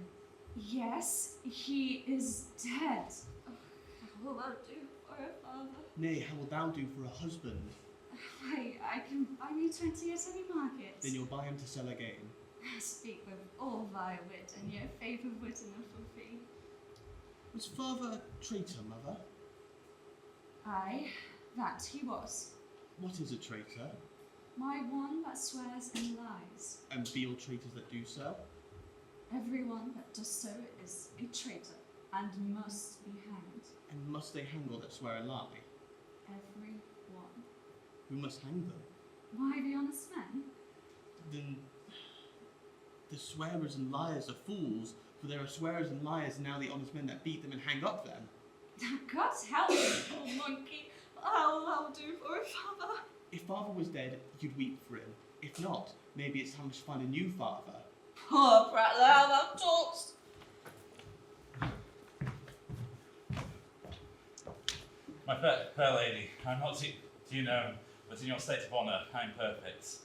[SPEAKER 2] Yes, he is dead. Oh, how will I do for a father?
[SPEAKER 13] Nay, how will thou do for a husband?
[SPEAKER 2] I can buy me 20 at any market.
[SPEAKER 13] Then you'll buy him to sell again.
[SPEAKER 2] Speak with all thy wit, and your favour wit enough for fee.
[SPEAKER 13] Was father a traitor, mother?
[SPEAKER 2] Aye, that he was.
[SPEAKER 13] What is a traitor?
[SPEAKER 2] My one that swears and lies.
[SPEAKER 13] And be all traitors that do so?
[SPEAKER 2] Everyone that does so is a traitor, and must be hanged.
[SPEAKER 13] And must they hang all that swear a lie?
[SPEAKER 2] Every one.
[SPEAKER 13] Who must hang them?
[SPEAKER 2] Why, the honest men?
[SPEAKER 13] Then the swearers and liars are fools, for there are swearers and liars, and now the honest men that beat them and hang up them.
[SPEAKER 2] God help me, poor monkey. How will I do for a father?
[SPEAKER 13] If father was dead, you'd weep for him. If not, maybe it's time to find a new father.
[SPEAKER 2] Poor prattler, how thou talkst.
[SPEAKER 11] My fair lady, I'm not to you known, but in your state of honour, I'm perfect.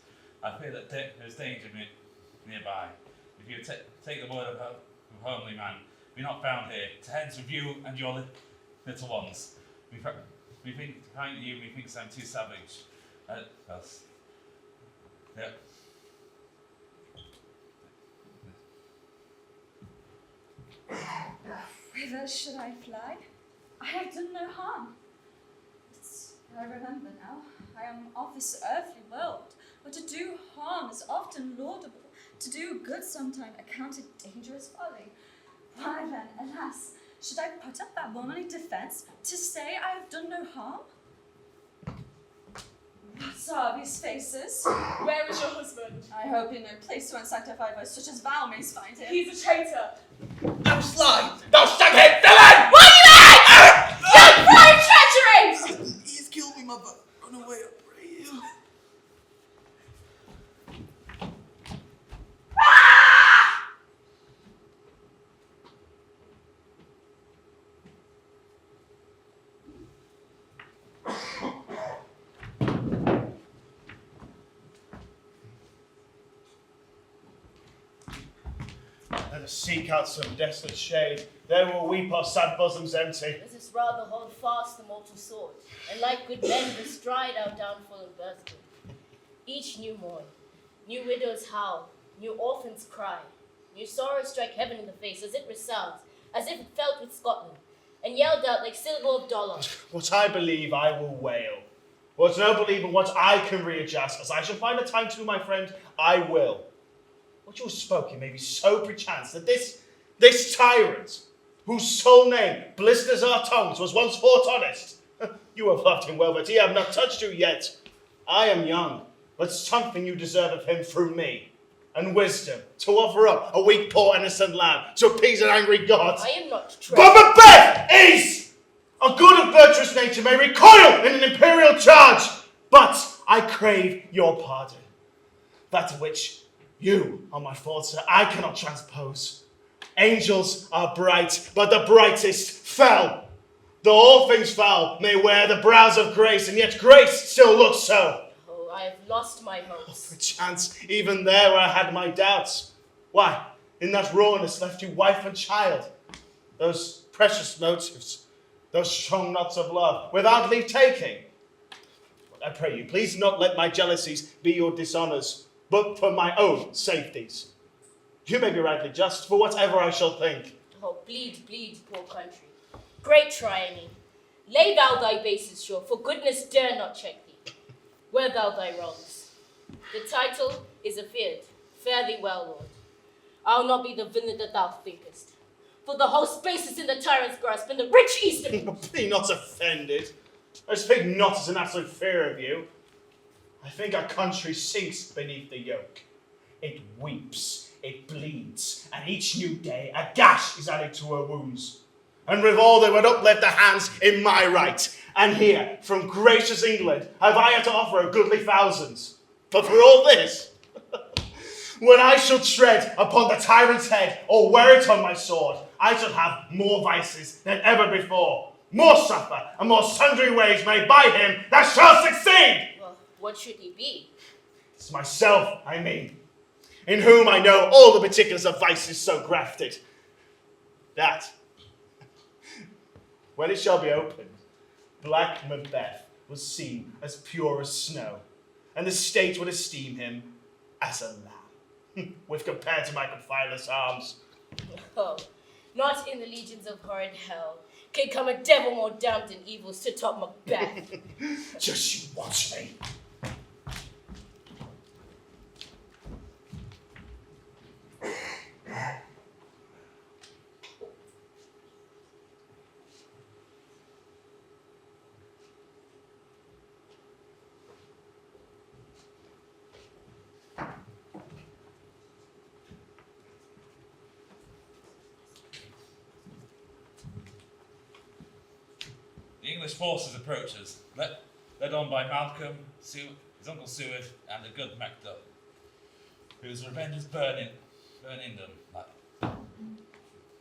[SPEAKER 11] I fear that there is danger nearby. If you take the word of a homely man, be not found here, to hence with you and your little ones. We think to find you, methinks I'm too savage. Else. Yeah.
[SPEAKER 2] Whither should I fly? I have done no harm. I remember now, I am of this earthly world, but to do harm is often laudable. To do good sometime accounted dangerous folly. Why then, alas, should I put up that womanly defence to say I have done no harm? What are these faces?
[SPEAKER 8] Where is your husband?
[SPEAKER 2] I hope in no place to unsanctify by such as thou mayst find him.
[SPEAKER 8] He's a traitor.
[SPEAKER 9] Thou sly! Thou staghead villain!
[SPEAKER 2] What are you at? You prime treachery!
[SPEAKER 9] He's killed me, mother. Run away, I pray you.
[SPEAKER 6] Let us seek out some desolate shade. There we'll weep our sad bosoms empty.
[SPEAKER 12] Let us rather hold fast the mortal sword, and like good men bestride our downfall and birthday. Each new morn, new widows howl, new orphans cry, new sorrows strike heaven in the face as it resounds, as if it felt with Scotland, and yelled out like syllable of dollar.
[SPEAKER 6] What I believe I will wail. What no believe and what I can readjust, as I shall find a time to, my friend, I will. What you have spoken may be so perchance that this tyrant, whose sole name blisters our tongues, was once fought honest. You have loved him well, but he have not touched you yet. I am young, but something you deserve of him through me, and wisdom to offer up a weak, poor, innocent lamb to appease an angry God.
[SPEAKER 12] I am not
[SPEAKER 6] But Macbeth is! A good of virtuous nature may recoil in an imperial charge, but I crave your pardon. That which you are my fault, sir, I cannot transpose. Angels are bright, but the brightest fell. Though all things foul may wear the brows of grace, and yet grace still looks so.
[SPEAKER 12] Oh, I have lost my hopes.
[SPEAKER 6] Perchance, even there I had my doubts. Why, in that rawness left you wife and child. Those precious motives, those strong knots of love, without leave taking. I pray you, please not let my jealousies be your dishonours, but for my own safeties. You may be rightly just, for whatever I shall think.
[SPEAKER 12] Oh, bleed, bleed, poor country. Great Triene, lay thou thy bases sure, for goodness dare not check thee. Wear thou thy wrongs. The title is afeard. Fare thee well, Lord. I'll not be the villain that thou thinkest. For the whole space is in the tyrant's grasp, and the rich eastern...
[SPEAKER 6] Be not offended. I speak not as an absolute fear of you. I think our country sinks beneath the yoke. It weeps, it bleeds, and each new day a gash is added to her wounds. And with all they would uplift their hands in my right. And here, from gracious England, have I to offer a goodly thousands. But for all this, When I shall tread upon the tyrant's head or wear it on my sword, I shall have more vices than ever before, more suffer, and more sundry ways made by him that shall succeed.
[SPEAKER 12] Well, what should he be?
[SPEAKER 6] It's myself, I mean, in whom I know all the particulars of vices so grafted, that, when it shall be opened, black Macbeth was seen as pure as snow, and the state would esteem him as a lamb, with compared to my confileless arms.
[SPEAKER 12] Oh, not in the legions of horrid hell can come a devil more damned than evils to top Macbeth.
[SPEAKER 6] Just you watch me.
[SPEAKER 11] The English forces approach us, led on by Malcolm, his uncle Seward, and the good Macbeth, whose revenge is burning them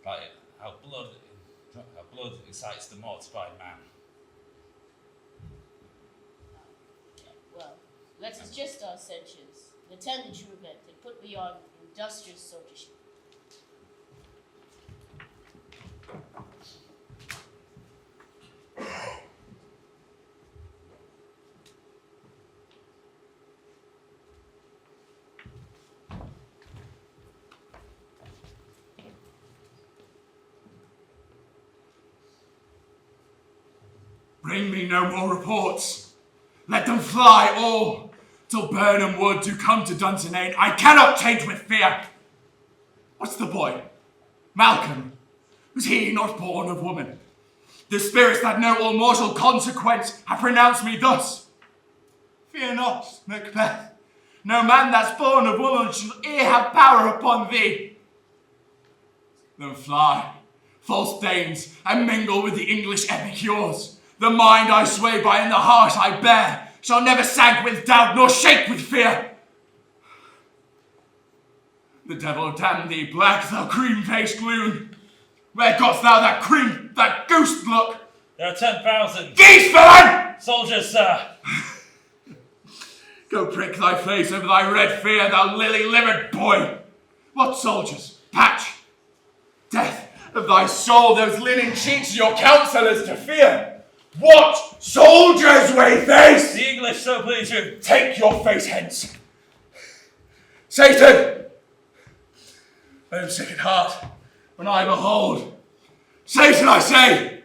[SPEAKER 11] like how blood incites the mortified man.
[SPEAKER 12] Well, let us just our censures, attend the true event, and put beyond industrious soldiership.
[SPEAKER 9] Bring me no more reports. Let them fly all, till Burnham Wood do come to Dunsinane. I cannot taint with fear. What's the boy? Malcolm. Was he not born of woman? The spirits that know all mortal consequence have pronounced me thus. Fear not, Macbeth. No man that's born of woman shall e'er have power upon thee. Then fly, false dames, and mingle with the English epicures. The mind I sway by and the heart I bear shall never sag with doubt nor shake with fear. The devil damn thee, black, thou cream-faced loon. Where gotst thou that ghost look?
[SPEAKER 11] There are 10,000.
[SPEAKER 9] Geese, villain!
[SPEAKER 11] Soldiers, sir!
[SPEAKER 9] Go prick thy face over thy red fear, thou lily-livered boy. What soldiers? Patch. Death of thy soul, those linen cheeks, your counsellors to fear. What soldiers, Wayface?
[SPEAKER 11] The English so please you.
[SPEAKER 9] Take your face hence. Satan! I am sick at heart when I behold. Satan, I say!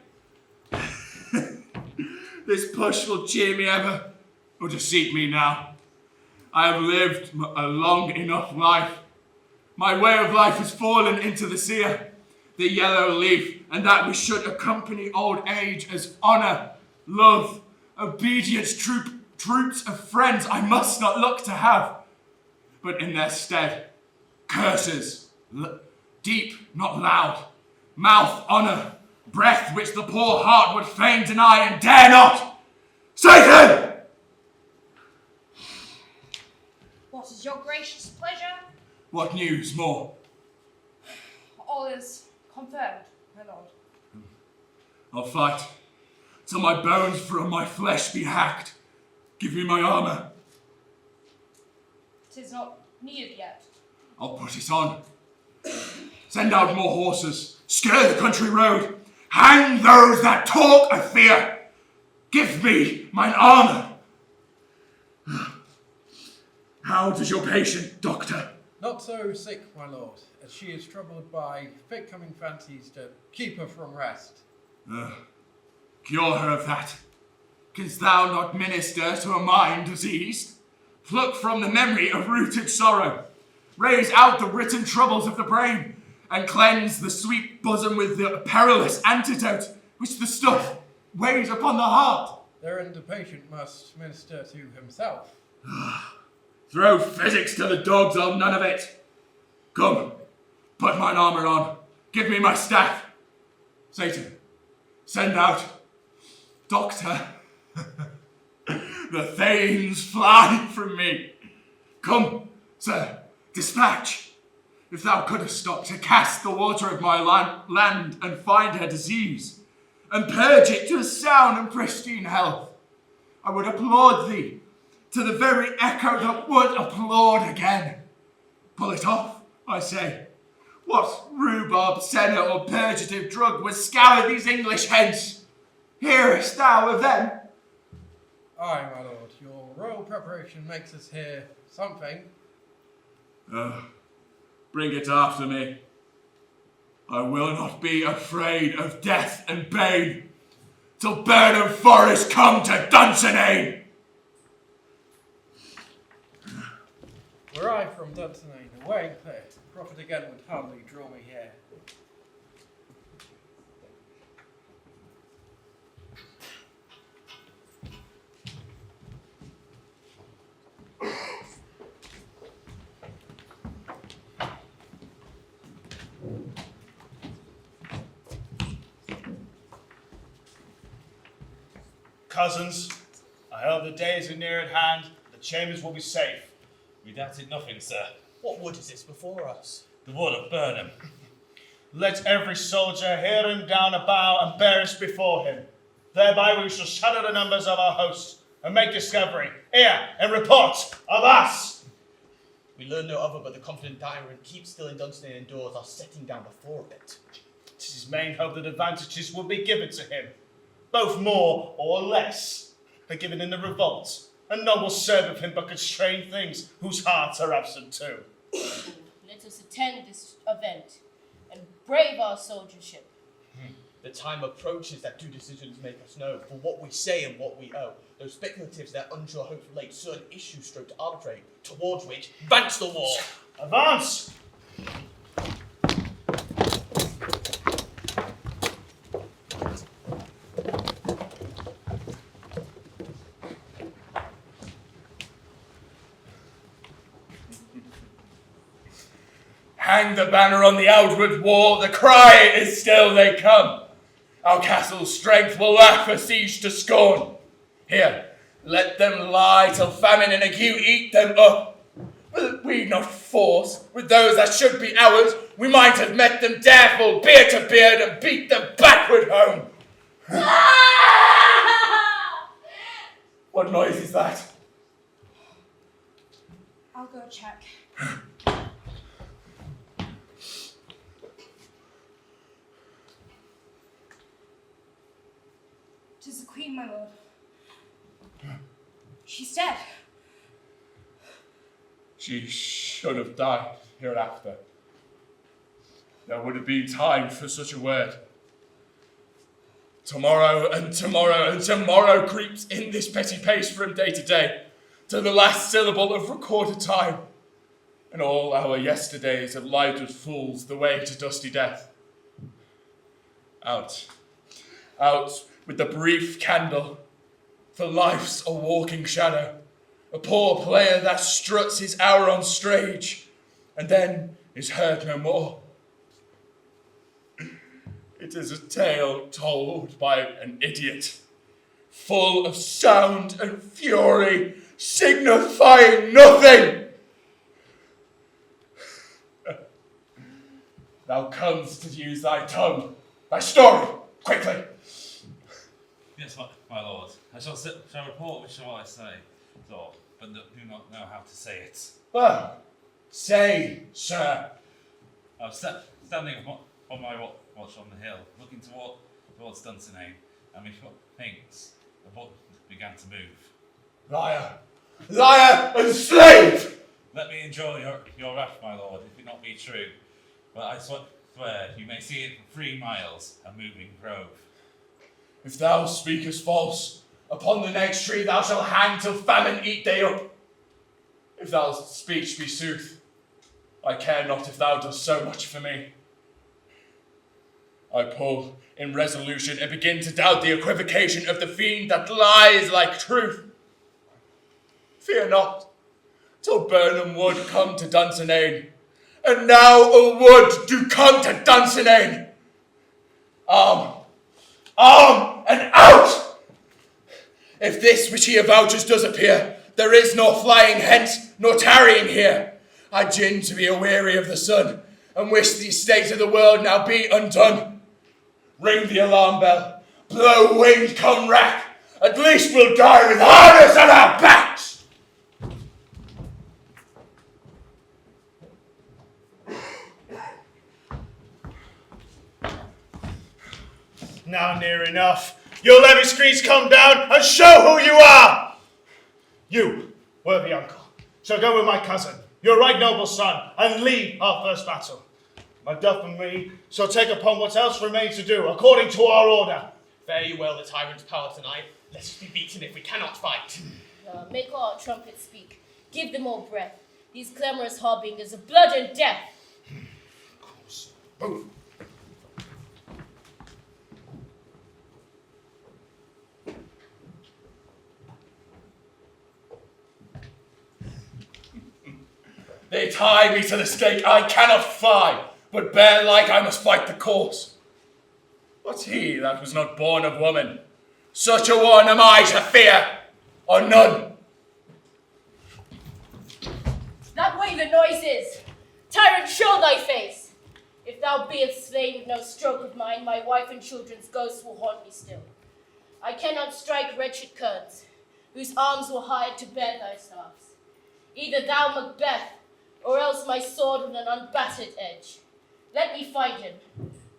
[SPEAKER 9] This push will cheer me ever, or deceit me now. I have lived a long enough life. My way of life has fallen into the seer. The yellow leaf, and that which should accompany old age as honour, love, obedience, troops of friends I must not look to have, but in their stead, curses, deep, not loud, mouth, honour, breath which the poor heart would fain deny and dare not. Satan!
[SPEAKER 4] What is your gracious pleasure?
[SPEAKER 9] What news more?
[SPEAKER 4] All is confirmed, my lord.
[SPEAKER 9] I'll fight till my bones from my flesh be hacked. Give me my armour.
[SPEAKER 4] 'Tis not needed yet.
[SPEAKER 9] I'll put it on. Send out more horses. Scare the country road. Hang those that talk of fear. Give me mine armour. How does your patient, doctor?
[SPEAKER 10] Not so sick, my lord, as she is troubled by fit-coming fancies to keep her from rest.
[SPEAKER 9] Cure her of that. Canst thou not minister to a mind diseased? Pluck from the memory of rooted sorrow. Raise out the written troubles of the brain, and cleanse the sweet bosom with the perilous antidote which the stuff weighs upon the heart.
[SPEAKER 10] Therein the patient must minister to himself.
[SPEAKER 9] Throw physics to the dogs, I'll none of it. Come, put mine armour on. Give me my staff. Satan, send out. Doctor, the thanes fly from me. Come, sir, Dispatch! If thou couldst stop to cast the water of my land and find her disease, and purge it to a sound and pristine health, I would applaud thee to the very echo that would applaud again. Pull it off, I say. What rhubarb, senna, or purgative drug would scour these English heads? Hearest thou of them?
[SPEAKER 10] Aye, my lord, your royal preparation makes us hear something.
[SPEAKER 9] Bring it after me. I will not be afraid of death and bane till Burnham Forest come to Dunsinane.
[SPEAKER 10] Were I from Dunsinane away clear, profit again would hardly draw me here.
[SPEAKER 6] Cousins, I hope the days are near at hand. The chambers will be safe.
[SPEAKER 11] We doubted nothing, sir.
[SPEAKER 13] What wood is this before us?
[SPEAKER 11] The wood of Burnham.
[SPEAKER 6] Let every soldier hear him down a bow and bear us before him. Thereby we shall shadow the numbers of our host and make discovery, hear and report of us.
[SPEAKER 13] We learn no other but the confident tyrant keeps still in Dunsinane and doors are setting down before it.
[SPEAKER 6] It is his main hope that advantages will be given to him. Both more or less are given in the revolt, and none will serve of him but constrained things whose hearts are absent too.
[SPEAKER 12] Let us attend this event and brave our soldiership.
[SPEAKER 13] The time approaches that due decisions make us know, for what we say and what we owe. Those speculatives that unsure hopes relate, certain issues stroke to arbitrate, towards which advance the war.
[SPEAKER 6] Advance!
[SPEAKER 9] Hang the banner on the outward wall, the cry is still they come. Our castle's strength will laugh a siege to scorn. Here, let them lie till famine and ague eat them up. Will we not force with those that should be ours? We might have met them dareful, beard to beard, and beat them backward home. What noise is that?
[SPEAKER 1] I'll go check. 'Tis the Queen, my lord. She's dead.
[SPEAKER 9] She should have died hereafter. There would have been time for such a word. Tomorrow and tomorrow and tomorrow creeps in this petty pace from day to day, to the last syllable of recorded time, and all our yesterdays have lighted fools the way to dusty death. Out with the brief candle, for life's a walking shadow, a poor player that struts his hour on stage, and then is heard no more. It is a tale told by an idiot, full of sound and fury, signifying nothing. Thou comest to use thy tongue, thy story, quickly.
[SPEAKER 11] Yes, my lord. I shall report which shall I say, so, but do not know how to say it.
[SPEAKER 9] Well, say, sir.
[SPEAKER 11] I was standing on my watch on the hill, looking towards Dunsinane, and methinks the boat began to move.
[SPEAKER 9] Liar! Liar and slave!
[SPEAKER 11] Let me enjoy your wrath, my lord, if it not be true. But I swear you may see it for 3 miles, a moving grove.
[SPEAKER 9] If thou speakest false, upon the next tree thou shalt hang till famine eat thee up. If thy speech be sooth, I care not if thou dost so much for me. I pull in resolution and begin to doubt the equivocation of the fiend that lies like truth. Fear not, till Burnham wood come to Dunsinane, and now a wood do come to Dunsinane. Arm, and out! If this which he avouches does appear, there is nor flying hence, nor tarrying here. I gin to be aweary of the sun, and wish the estate of the world now be undone. Ring the alarm bell, blow wind, come rack, at least we'll die with harness on our backs.
[SPEAKER 6] Now near enough. Your levy screens come down and show who you are. You, worthy uncle, shall go with my cousin, your right noble son, and lead our first battle. Macduff and me shall take upon what else remains to do, according to our order.
[SPEAKER 13] Fare you well the tyrant's power tonight. Let us be beaten if we cannot fight.
[SPEAKER 12] Make our trumpets speak. Give them all breath. These clamorous harbingers of blood and death.
[SPEAKER 9] Of course. Boom. They tie me to the stake, I cannot fly, but bear like I must fight the course. What's he that was not born of woman? Such a one am I to fear, or none.
[SPEAKER 12] That way the noise is. Tyrant, show thy face. If thou beest slain with no stroke of mine, my wife and children's ghosts will haunt me still. I cannot strike wretched curds, whose arms were hired to bear thy staffs. Either thou, Macbeth, or else my sword with an unbattered edge. Let me find him.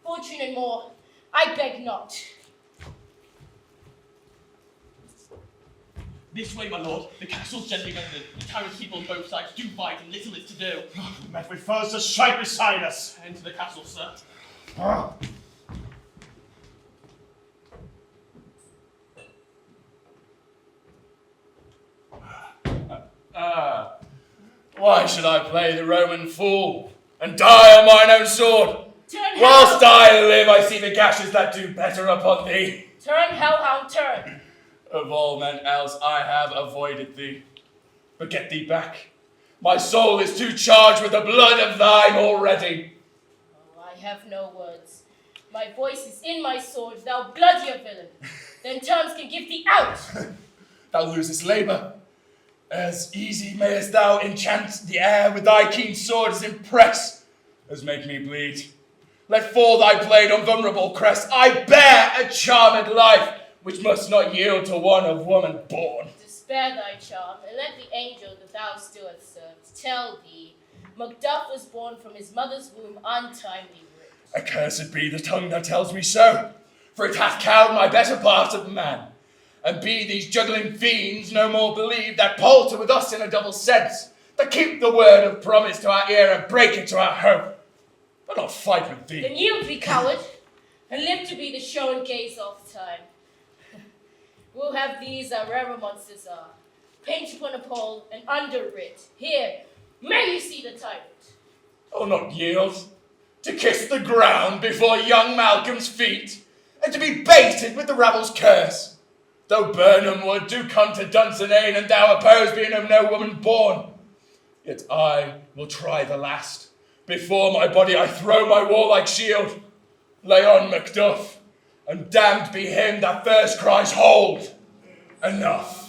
[SPEAKER 12] Fortune and more, I beg not.
[SPEAKER 13] This way, my lord. The castle's gently guarded. The tyrant's people on both sides do fight, and little is to do.
[SPEAKER 6] Met with foes to strike beside us.
[SPEAKER 13] Enter the castle, sir.
[SPEAKER 9] Why should I play the Roman fool and die on mine own sword?
[SPEAKER 12] Turn,
[SPEAKER 9] Whilst I live, I see the gashes that do better upon thee.
[SPEAKER 12] Turn, hellhound, turn.
[SPEAKER 9] Of all men else, I have avoided thee. But get thee back. My soul is too charged with the blood of thine already.
[SPEAKER 12] Oh, I have no words. My voice is in my sword, thou bloodier villain. Then terms can give thee out.
[SPEAKER 9] Thou losest labour. As easy mayest thou enchant the air with thy keen sword as impress as make me bleed. Let fall thy blade on vulnerable crest. I bear a charmed life, which must not yield to one of woman born.
[SPEAKER 12] To spare thy charm, and let the angel that thou still hast served tell thee, Macduff was born from his mother's womb untimely ripped.
[SPEAKER 9] Accursed be the tongue that tells me so, for it hath cowed my better part of man. And be these juggling fiends no more believe that palter with us in a double sense, that keep the word of promise to our ear and break it to our hope, but not fight with thee.
[SPEAKER 12] Then yield thee, coward, and live to be the show and gaze of time. We'll have these our rarer monsters are, paint upon a pole and underwrit. Here, may you see the tyrant.
[SPEAKER 9] I'll not yield, to kiss the ground before young Malcolm's feet, and to be baited with the rabble's curse. Though Burnham would do come to Dunsinane, and thou oppose being of no woman born, yet I will try the last. Before my body I throw my warlike shield. Lay on, Macduff, and damned be him that first cries, hold! Enough.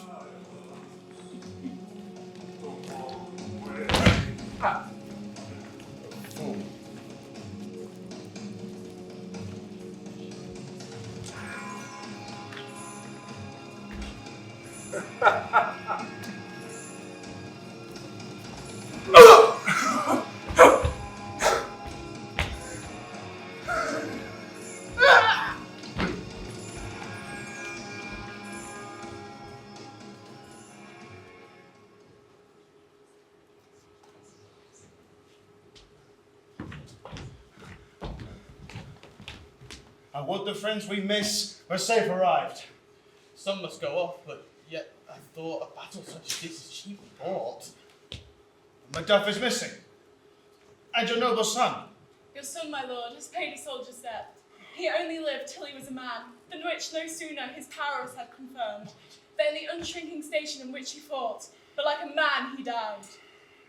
[SPEAKER 6] I would the friends we miss were safe arrived.
[SPEAKER 13] Some must go off, but yet I thought a battle such as this is cheaply bought.
[SPEAKER 6] Macduff is missing. And your noble son.
[SPEAKER 8] Your son, my lord, has paid a soldier's debt. He only lived till he was a man, than which no sooner his powers had confirmed, than in the unshrinking station in which he fought, but like a man he died.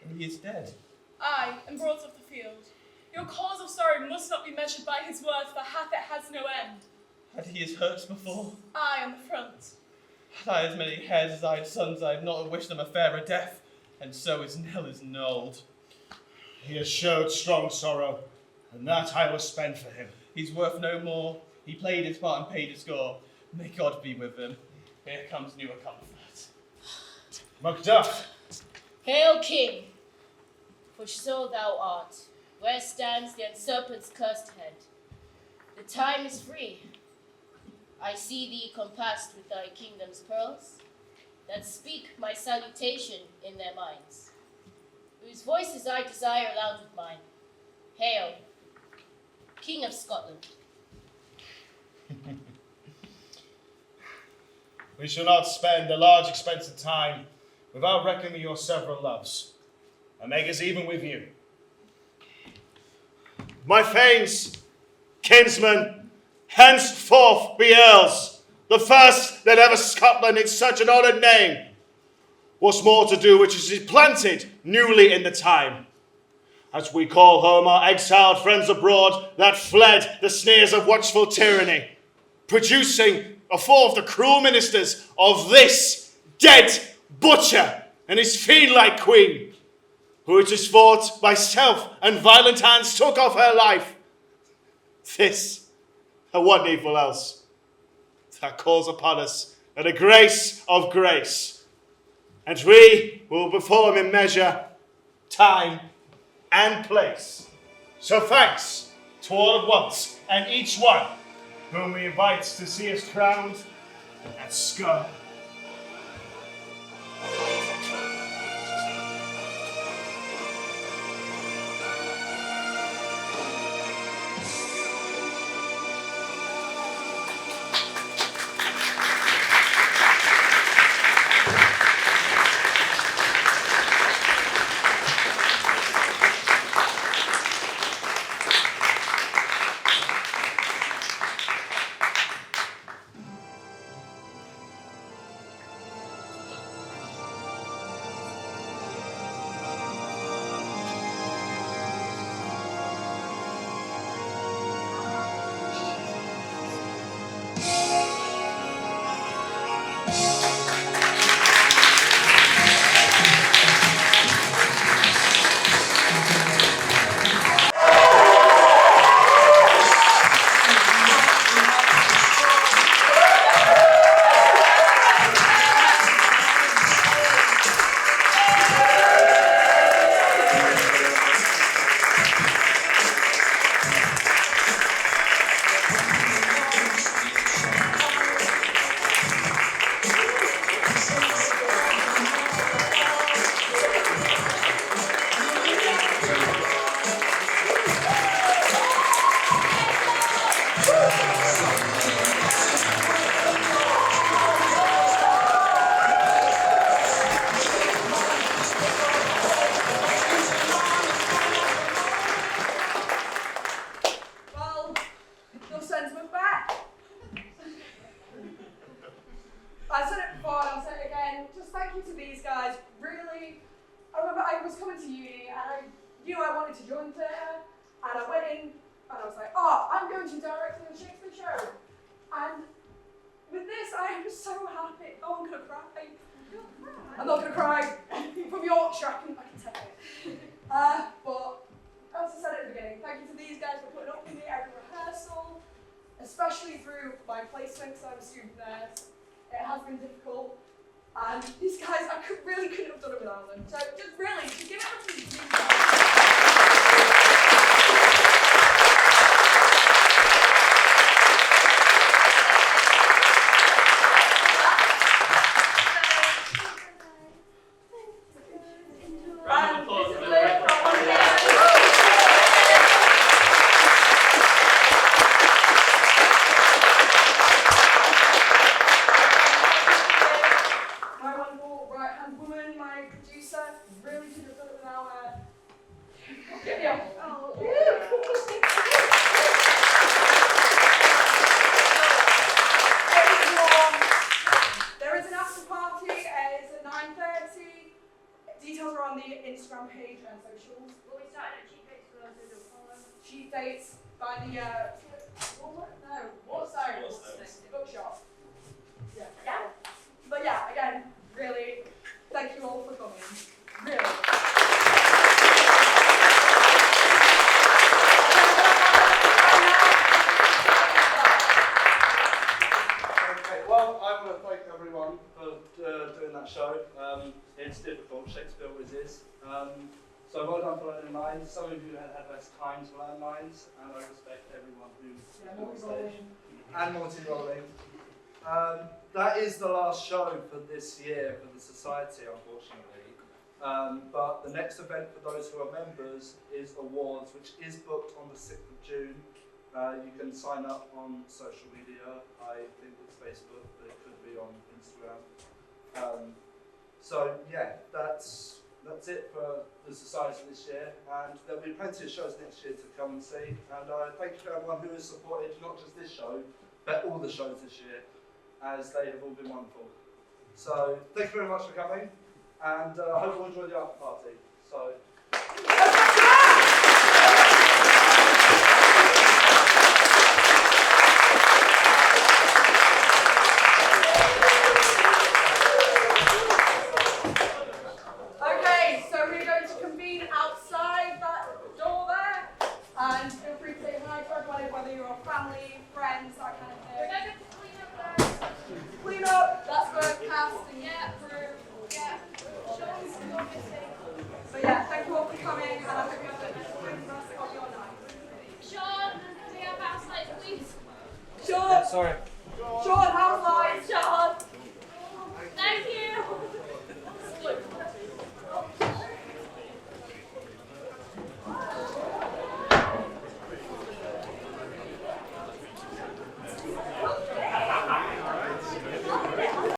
[SPEAKER 13] And he is dead.
[SPEAKER 8] Aye, and brought off the field. Your cause of sorrow must not be measured by his worth, for hath it has no end.
[SPEAKER 13] Had he his hurts before?
[SPEAKER 8] Aye, on the front.
[SPEAKER 13] Had I as many hairs as I had sons, I had not wished them a fairer death, and so his knell is nulled.
[SPEAKER 6] He has showed strong sorrow, and that I will spend for him.
[SPEAKER 13] He's worth no more. He played his part and paid his score. May God be with him. Here comes newer comfort.
[SPEAKER 6] Macduff,
[SPEAKER 12] Hail, King! For so thou art. Where stands the usurper's cursed head? The time is free. I see thee compassed with thy kingdom's pearls, that speak my salutation in their minds, whose voices I desire loud with mine. Hail, King of Scotland.
[SPEAKER 6] we shall not spend a large expense of time without reckoning your several loves, and make us even with you. My thanes, kinsmen, henceforth be earls, the first that ever Scotland in such an honoured name. What's more to do which is planted newly in the time, as we call home our exiled friends abroad that fled the sneers of watchful tyranny, producing a four of the cruel ministers of this dead butcher and his fiend-like queen, who it is fought by self and violent hands took off her life. This, and what needful else, that calls upon us at a grace of grace, and we will perform in measure, time, and place. So thanks to all at once, and each one whom we invite to see us crowned at Scone.
[SPEAKER 1] Well, your son's Macbeth. I said it before and I'll say it again. Just thank you to these guys. Really, I remember I was coming to uni and I knew I wanted to join theatre, and I went in and I was like, oh, I'm going to direct a Shakespeare show. And with this, I am so happy. Oh, I'm gonna cry. I'm not gonna cry. From Yorkshire, I can take it. But as I said at the beginning, thank you to these guys for putting up with me every rehearsal, especially through my placement because I'm a student nurse. It has been difficult, and these guys, I really couldn't have done it without them. So just give it up to these guys.
[SPEAKER 13] Round of applause for the
[SPEAKER 1] Right, my wonderful right-hand woman, my producer, really could have done it without her. Yeah. There is an after party. It's at 9:30. Details are on the Instagram page and socials.
[SPEAKER 12] Will we start at cheap dates for those who don't follow?
[SPEAKER 1] Cheap dates by the bookshop. Yeah. But yeah, again, really, thank you all for coming. Really.
[SPEAKER 15] it's difficult. Shakespeare always is. So well done for learning lines. Some of you had less time to learn lines, and I respect everyone who's on stage. And multi-rolling. That is the last show for this year for the Society, unfortunately. But the next event for those who are members is Awards, which is booked on the 6th of June. You can sign up on social media. I think it's Facebook, but it could be on Instagram. So yeah, that's it for the Society this year, and there'll be plenty of shows next year to come and see. And thank you to everyone who has supported not just this show, but all the shows this year, as they have all been wonderful. So thank you very much for coming, and I hope you enjoy the after party. So.
[SPEAKER 1] Okay, so we're going to convene outside that door there, and feel free to say hi to everybody, whether you're family, friends, that kind of thing.
[SPEAKER 4] Remember to clean up there.
[SPEAKER 1] Clean up, that's for cast and
[SPEAKER 4] Yeah.
[SPEAKER 1] through.
[SPEAKER 4] Yeah. Sean's not missing.
[SPEAKER 1] So yeah, thank you all for coming, and I hope you have a good rest of your night.
[SPEAKER 4] Sean, do you have house lights, please?
[SPEAKER 1] Sean,
[SPEAKER 6] Sorry.
[SPEAKER 1] Sean, how's